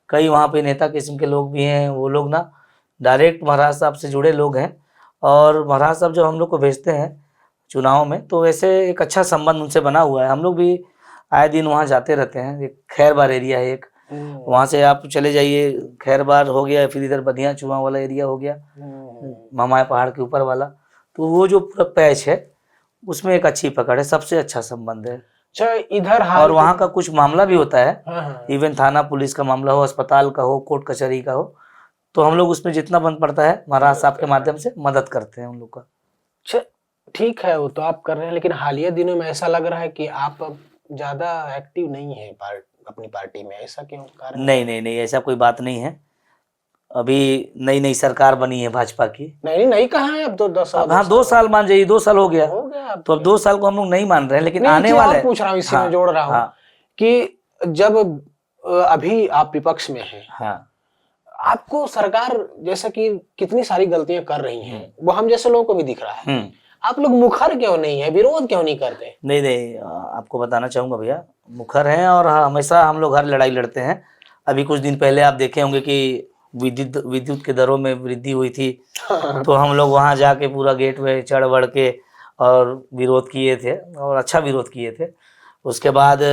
कई वहाँ पे नेता किस्म के लोग भी हैं, वो लोग ना डायरेक्ट महाराज साहब से जुड़े लोग हैं। और महाराज साहब जब हम लोग को भेजते हैं चुनाव में, तो वैसे एक अच्छा संबंध उनसे बना हुआ है। हम लोग भी आए दिन वहाँ जाते रहते हैं। एक खैरबार एरिया है एक, वहाँ से आप चले जाइए, खैरबार हो गया, फिर इधर बधिया चुआ वाला एरिया हो गया, मामाए पहाड़ के ऊपर वाला, तो वो जो पूरा पैच है उसमें एक अच्छी पकड़ है, सबसे अच्छा संबंध है। अच्छा, इधर और वहाँ का कुछ मामला भी होता है, इवन थाना पुलिस का मामला हो, अस्पताल का हो, कोर्ट कचहरी का हो, तो हम लोग उसमें जितना बन पड़ता है महाराज साहब के माध्यम से मदद करते हैं उन लोग का। अच्छा, ठीक है, वो तो आप कर रहे हैं, लेकिन हालिया दिनों में ऐसा लग रहा है कि आप ज्यादा एक्टिव नहीं है अपनी पार्टी में, ऐसा क्यों कारण? नहीं, ऐसा कोई बात नहीं है। अभी नई सरकार बनी है भाजपा की। नहीं कहाँ है अब तो 10 साल? हाँ, 2 साल मान जाइए, 2 साल हो गया तो अब 2 साल को हम लोग नहीं मान रहे हैं, लेकिन आने वाले पूछ रहा हूँ, इसी में जोड़ रहा हूँ कि जब अभी आप विपक्ष में हैं, आपको सरकार जैसा कि कितनी सारी गलतियां कर रही हैं, वो हम जैसे लोगों को भी दिख रहा है, आप लोग मुखर क्यों नहीं है, विरोध क्यों नहीं करते? नहीं, आपको बताना चाहूंगा भैया, मुखर हैं और हमेशा हम लोग हर लड़ाई लड़ते हैं। अभी कुछ दिन पहले आप देखे होंगे कि विद्युत के दरों में वृद्धि हुई थी, तो हम लोग वहां जाके पूरा गेट में चढ़ बढ़ के और विरोध किए थे, और अच्छा विरोध किए थे। उसके बाद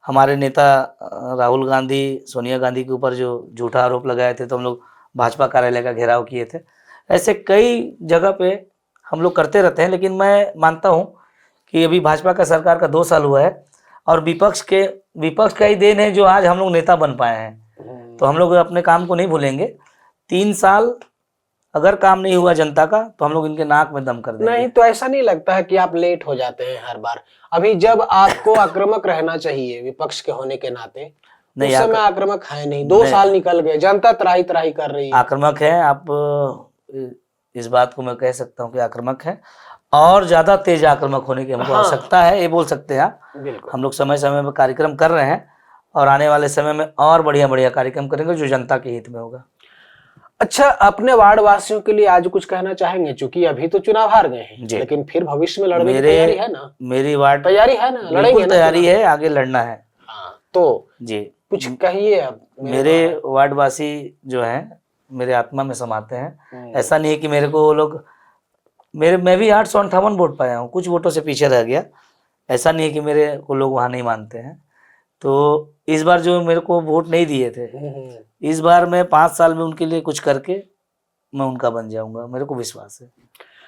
हमारे नेता राहुल गांधी, सोनिया गांधी के ऊपर जो झूठा आरोप लगाए थे, तो हम लोग भाजपा कार्यालय का घेराव किए थे। ऐसे कई जगह पे हम लोग करते रहते हैं, लेकिन मैं मानता हूँ कि अभी भाजपा का सरकार का 2 साल हुआ है, और विपक्ष का ही देन है जो आज हम लोग नेता बन पाए हैं। तो हम लोग अपने काम को नहीं भूलेंगे। 3 साल अगर काम नहीं हुआ जनता का, तो हम लोग इनके नाक में दम कर देंगे। नहीं, तो ऐसा नहीं लगता है कि आप लेट हो जाते हैं हर बार? अभी जब आपको आक्रामक रहना चाहिए विपक्ष के होने के नाते, नहीं, उस समय आक्रामक है नहीं। 2 साल निकल गए, जनता त्राही कर रही है। आक्रामक है, आप इस बात को मैं कह सकता हूँ कि आक्रामक है, और ज्यादा तेज आक्रामक होने की हमको आवश्यकता है, ये बोल सकते हैं आप। हम लोग समय समय में कार्यक्रम कर रहे हैं, और आने वाले समय में और बढ़िया कार्यक्रम करेंगे जो जनता के हित में होगा। अच्छा, अपने वार्ड वासियों के लिए आज कुछ कहना चाहेंगे? चूंकि अभी तो चुनाव हार गए हैं, लेकिन फिर भविष्य में लड़ने की तैयारी है ना? मेरी वार्ड तैयारी है ना? लड़ेंगे? तैयारी है, आगे लड़ना है। तो जी, कुछ कहिए। अब मेरे वार्ड वासी जो हैं मेरे आत्मा में समाते हैं। ऐसा नहीं है कि मेरे को वो लोग, मैं भी 858 वोट पाया हूँ, कुछ वोटों से पीछे रह गया। ऐसा नहीं है कि मेरे को लोग वहाँ नहीं मानते हैं। तो इस बार जो मेरे को वोट नहीं दिए थे, इस बार मैं 5 साल में उनके लिए कुछ करके मैं उनका बन जाऊंगा, मेरे को विश्वास है।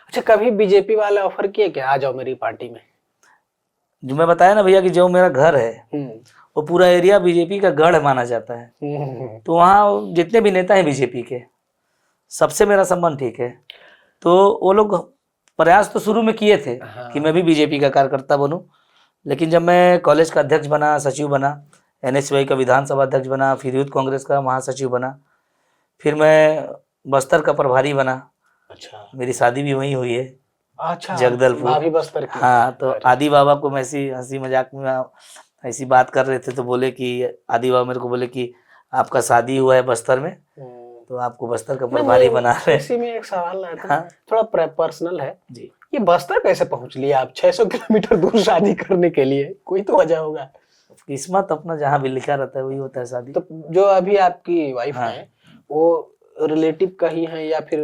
अच्छा, कभी बीजेपी वाले ऑफर किए क्या, आ जाओ मेरी पार्टी में? जो मैं बताया ना भैया कि जो मेरा घर है वो पूरा एरिया बीजेपी का गढ़ माना जाता है। तो वहाँ जितने भी नेता हैं बीजेपी के, सबसे मेरा संबंध ठीक है। तो वो लोग प्रयास तो शुरू में किए थे कि मैं भी बीजेपी का कार्यकर्ता बनूं, लेकिन जब मैं कॉलेज का अध्यक्ष बना, सचिव बना, NSY का विधानसभा अध्यक्ष बना, फिर यूथ कांग्रेस का महासचिव बना, फिर मैं बस्तर का प्रभारी बना। अच्छा, मेरी शादी भी वहीं हुई है, अच्छा, जगदलपुर। भाभी बस्तर की। हाँ, तो आदि बाबा को मैं ऐसी हंसी मजाक में ऐसी बात कर रहे थे, तो बोले कि आदि बाबा मेरे को बोले कि आपका शादी हुआ है बस्तर में, तो आपको बस्तर का प्रभारी बना रहे हैं। इसी में एक सवाल है, हाँ थोड़ा पर्सनल है जी। ये बस्तर कैसे पहुंच लिया आप 600 किलोमीटर दूर शादी करने के लिए? कोई तो वजह होगा। किस्मत अपना जहाँ भी लिखा रहता है वही होता है शादी। तो जो अभी आपकी वाइफ हाँ। है वो रिलेटिव का ही है या फिर?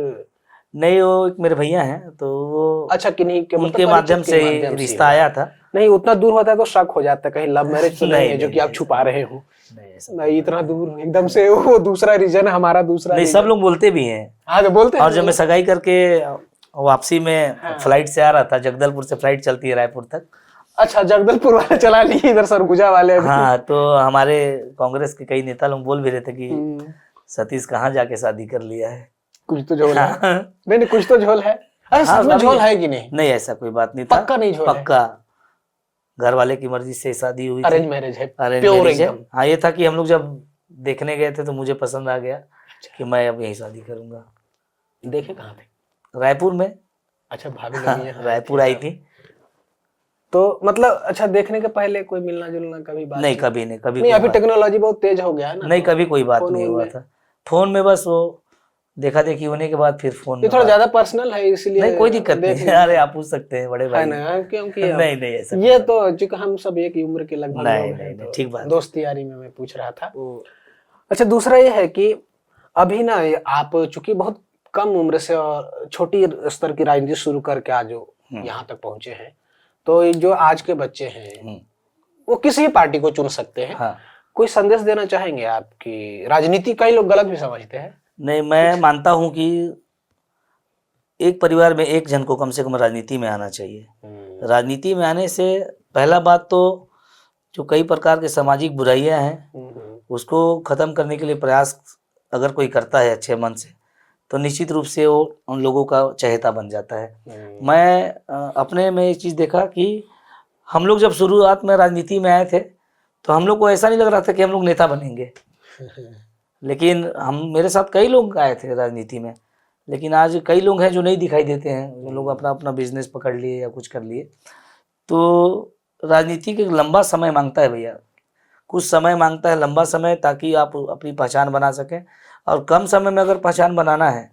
नहीं, वो एक मेरे भैया हैं, तो वो अच्छा, किन्हीं के उनके माध्यम से रिश्ता आया था। नहीं, उतना दूर होता है तो शक हो जाता है कहीं लव मैरिज तो नहीं है जो कि आप नहीं, छुपा रहे हो। नहीं, नहीं, इतना दूर एकदम से वो दूसरा रीजन है, हमारा दूसरा नहीं, रीजन। सब लोग बोलते भी हैं। हाँ, तो बोलते हैं। और जब मैं सगाई करके वापसी में फ्लाइट से आ रहा था, जगदलपुर से फ्लाइट चलती है रायपुर तक। अच्छा, जगदलपुर वाले चला लिए, इधर सरगुजा वाले अभी। हाँ, तो हमारे कांग्रेस के कई नेता लोग बोल भी रहे थे कि सतीश कहाँ जाके शादी कर लिया है। कुछ तो झोल है। हाँ। नहीं, कुछ तो झोल है। अरे हाँ, सच में झोल है कि नहीं? नहीं, ऐसा कोई बात नहीं था। पक्का नहीं झोल है? पक्का घर वाले की मर्जी से शादी हुई थी। अरेंज मैरिज है, अरेंज प्योर मैरिज है। एकदम। हाँ, ये था कि हम लोग जब देखने गए थे तो मुझे पसंद आ गया कि मैं अब यही शादी करूंगा। देखे कहाँ थे? रायपुर में। अच्छा, भाभी हाँ, लोग यहाँ रायपुर आई थी। तो मतलब अच्छा, देखने के पहले कोई मिलना जुलना कभी बात नहीं, कभी नहीं, कभी नहीं? कोई अभी बात टेक्नोलॉजी बहुत तेज हो गया है ना, नहीं, तो कभी कोई बात फोन नहीं वोन हुआ में। था। फोन में बस वो देखा देखी होने के बाद फिर फोन ये में थोड़ा बात। ज्यादा पर्सनल है इसलिए नहीं, कोई दिक्कत देख नहीं। लीजिए। अरे आप पूछ सकते हैं, बड़े है भाई। ना, क्योंकि नहीं, नहीं, ऐसा ये तो चूंकि हम सब एक ही उम्र के लगभग नहीं, लोग नहीं, हैं, नहीं, तो ठीक बात है। दोस्ती यारी में मैं पूछ रहा था। अच्छा, दूसरा ये है कि अभी ना आप चूंकि बहुत कम उम्र से और छोटी स्तर की राजनीति शुरू करके आज यहाँ तक पहुंचे हैं, तो ये जो आज के बच्चे हैं वो किसी भी पार्टी को चुन सकते हैं। हाँ। कोई संदेश देना चाहेंगे आपकी राजनीति? कई लोग गलत भी समझते हैं। नहीं, मैं मानता हूँ कि एक परिवार में एक जन को कम से कम राजनीति में आना चाहिए। राजनीति में आने से पहला बात तो जो कई प्रकार के सामाजिक बुराइयां हैं उसको खत्म करने के लिए प्रयास अगर कोई करता है अच्छे मन से, तो निश्चित रूप से वो उन लोगों का चहेता बन जाता है। मैं अपने में एक चीज़ देखा कि हम लोग जब शुरुआत में राजनीति में आए थे तो हम लोग को ऐसा नहीं लग रहा था कि हम लोग नेता बनेंगे, लेकिन मेरे साथ कई लोग आए थे राजनीति में, लेकिन आज कई लोग हैं जो नहीं दिखाई देते हैं, जो लोग अपना अपना बिजनेस पकड़ लिए या कुछ कर लिए। तो राजनीति के लंबा समय मांगता है भैया, कुछ समय मांगता है, लंबा समय, ताकि आप अपनी पहचान बना सकें। और कम समय में अगर पहचान बनाना है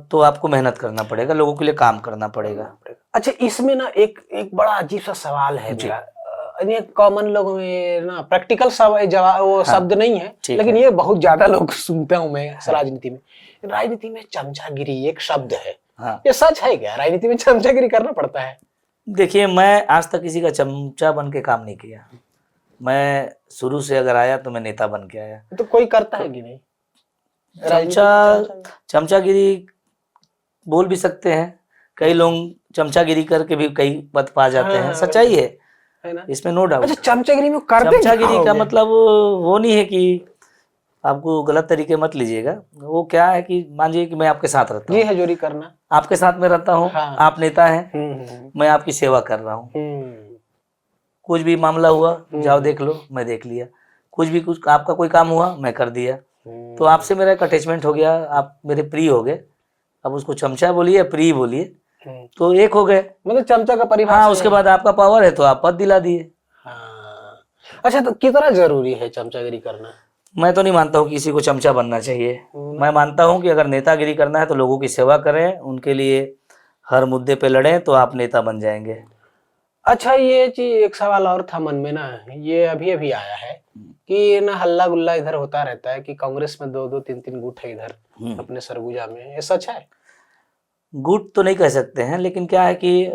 तो आपको मेहनत करना पड़ेगा, लोगों के लिए काम करना पड़ेगा। अच्छा, इसमें ना एक बड़ा अजीब सा सवाल है मेरा। ये कॉमन लोगों में ना प्रैक्टिकल जवाब वो शब्द नहीं है, लेकिन ये बहुत ज्यादा लोग सुनता हूँ मैं राजनीति में। राजनीति में चमचागिरी एक शब्द है। हाँ। ये सच है क्या? राजनीति में चमचागिरी करना पड़ता है? देखिए, मैं आज तक किसी का चमचा बन के काम नहीं किया। मैं शुरू से अगर आया तो मैं नेता बन के आया। तो कोई करता है कि नहीं? चमचागिरी बोल भी सकते हैं, कई लोग चमचागिरी करके भी कई पद पा जाते हैं, सच्चाई है ना? इसमें नो डाउट। अच्छा, चमचागिरी में करते चमचागिरी का मतलब वो नहीं है कि आपको गलत तरीके मत लीजिएगा। वो क्या है कि मान लीजिए कि मैं आपके साथ रहता हूँ, जी हजूरी करना, आपके साथ में रहता हूँ। हाँ। आप नेता हैं, मैं आपकी सेवा कर रहा हूँ। कुछ भी मामला हुआ, जाओ देख लो, मैं देख लिया। कुछ आपका कोई काम हुआ, मैं कर दिया। तो आपसे मेरा एक अटैचमेंट हो गया, आप मेरे प्रिय हो गए। अब उसको चमचा बोलिए, प्रिय बोलिए, तो एक हो गए। मतलब चमचा का परिवार। हाँ, उसके बाद आपका पावर है तो आप पद दिला दिए। हाँ। अच्छा, तो कितना जरूरी है चमचागिरी करना? मैं तो नहीं मानता हूँ किसी को चमचा बनना चाहिए। मैं मानता हूँ कि अगर नेतागिरी करना है तो लोगों की सेवा करें, उनके लिए हर मुद्दे पे लड़ें, तो आप नेता बन जाएंगे। अच्छा, ये चीज एक सवाल और था मन में ना, ये अभी अभी आया है कि ना हल्ला गुल्ला इधर होता रहता है कि कांग्रेस में 2-2 3-3 गुट है इधर अपने सरगुजा में। ये सच है? गुट तो नहीं कह सकते हैं, लेकिन क्या है कि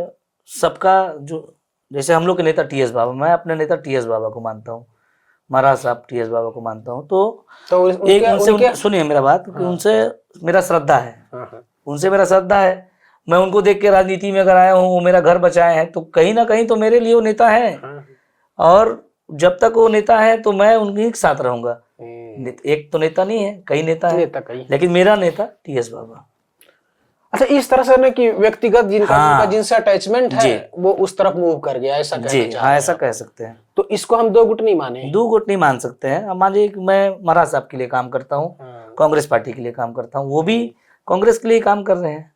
सबका जो, जैसे हम लोग के नेता TS बाबा, मैं अपने नेता TS बाबा को मानता हूँ। महाराज साहब टीएस बाबा को मानता हूँ। तो तो एक उनसे सुनिए मेरा बात कि उनसे मेरा श्रद्धा है, उनसे मेरा श्रद्धा है। मैं उनको देख के राजनीति में अगर आया हूँ, वो मेरा घर बचाए हैं, तो कहीं ना कहीं तो मेरे लिए वो नेता है। और जब तक वो नेता है तो मैं उनके साथ रहूंगा। एक तो नेता नहीं है, कई नेता है, लेकिन मेरा नेता टीएस बाबा। अच्छा, इस तरह से ना कि व्यक्तिगत जिनका जिनसे अटैचमेंट है वो उस तरफ मूव कर गया, ऐसा कहना चाहते हैं? ऐसा कह सकते हैं। तो इसको हम दो गुट नहीं माने, दो गुट नहीं मान सकते हैं। मान लीजिए मैं महाराज साहब के लिए काम करता हूँ, कांग्रेस पार्टी के लिए काम करता हूँ, वो भी कांग्रेस के लिए काम कर रहे हैं,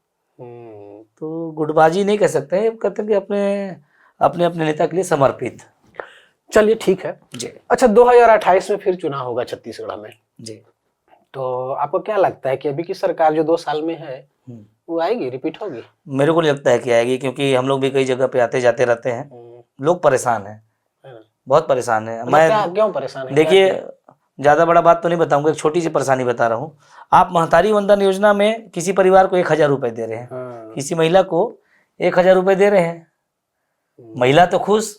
तो गुटबाजी नहीं कह सकते हैं। कहते हैं कि अपने अपने नेता के लिए समर्पित। चलिए ठीक है जी। अच्छा, 2028 में फिर चुनाव होगा छत्तीसगढ़ में जी। तो आपको क्या लगता है कि अभी की सरकार जो 2 साल में है वो आएगी, रिपीट होगी? मेरे को नहीं लगता है कि आएगी, क्योंकि हम लोग भी कई जगह पे आते जाते रहते हैं, लोग परेशान हैं, बहुत परेशान है। मैं क्यों परेशान है? देखिए, ज्यादा बड़ा बात तो नहीं बताऊंगा, एक छोटी सी परेशानी बता रहा हूँ। आप महतारी वंदन योजना में किसी परिवार को 1000 रुपए दे रहे हैं, किसी महिला को 1000 रुपए दे रहे हैं, महिला तो खुश,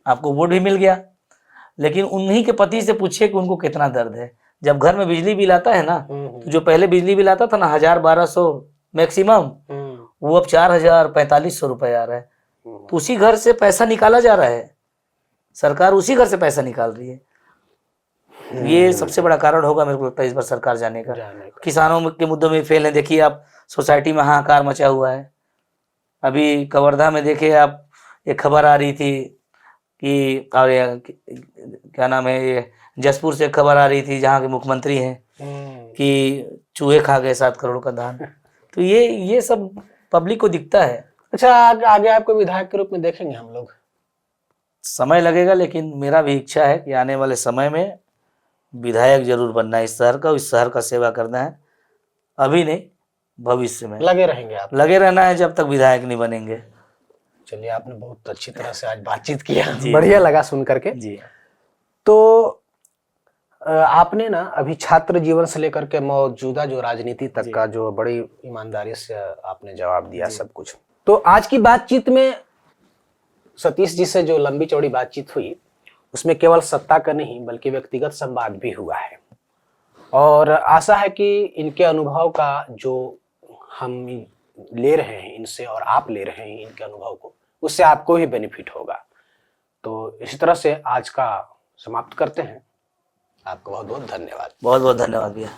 आपको वोट भी मिल गया, लेकिन उन्हीं के पति से पूछिए कि उनको कितना दर्द है। जब घर में बिजली बिल आता है ना, तो जो पहले बिजली बिल आता था ना 1000-1200 मैक्सिमम, वो अब 4000-4500 रुपए आ रहा है। तो उसी घर से पैसा निकाला जा रहा है, सरकार उसी घर से पैसा निकाल रही है। ये सबसे बड़ा कारण होगा मेरे को लगता है इस बार सरकार जाने का। किसानों के मुद्दों में फेल है। देखिए आप, सोसाइटी में हाहाकार मचा हुआ है। अभी कवर्धा में देखिए आप, एक खबर आ रही थी कि क्या नाम है, ये जसपुर से खबर आ रही थी, जहाँ के मुख्यमंत्री हैं, कि चूहे खा गए 7 करोड़ का धान। तो ये सब पब्लिक को दिखता है। अच्छा, आगे आपको विधायक के रूप में देखेंगे हम लोग? समय लगेगा, लेकिन मेरा भी इच्छा है कि आने वाले समय में विधायक जरूर बनना है इस शहर का, इस शहर का सेवा करना है। अभी नहीं, भविष्य में लगे रहेंगे आप? लगे रहना है जब तक विधायक नहीं बनेंगे। चलिए, आपने बहुत अच्छी तरह से आज बातचीत किया, बढ़िया लगा सुन करके। जी। तो आपने ना अभी छात्र जीवन से लेकर के मौजूदा जो राजनीति तक का जो बड़ी ईमानदारी से आपने जवाब दिया सब कुछ। तो आज की बातचीत में सतीश जी से जो लंबी चौड़ी बातचीत हुई, उसमें केवल सत्ता का नहीं बल्कि व्यक्तिगत संवाद भी हुआ है, और आशा है कि इनके अनुभव का जो हम ले रहे हैं इनसे, और आप ले रहे हैं इनके अनुभव को, उससे आपको ही बेनिफिट होगा। तो इसी तरह से आज का समाप्त करते हैं। आपका बहुत बहुत धन्यवाद। बहुत बहुत धन्यवाद भैया।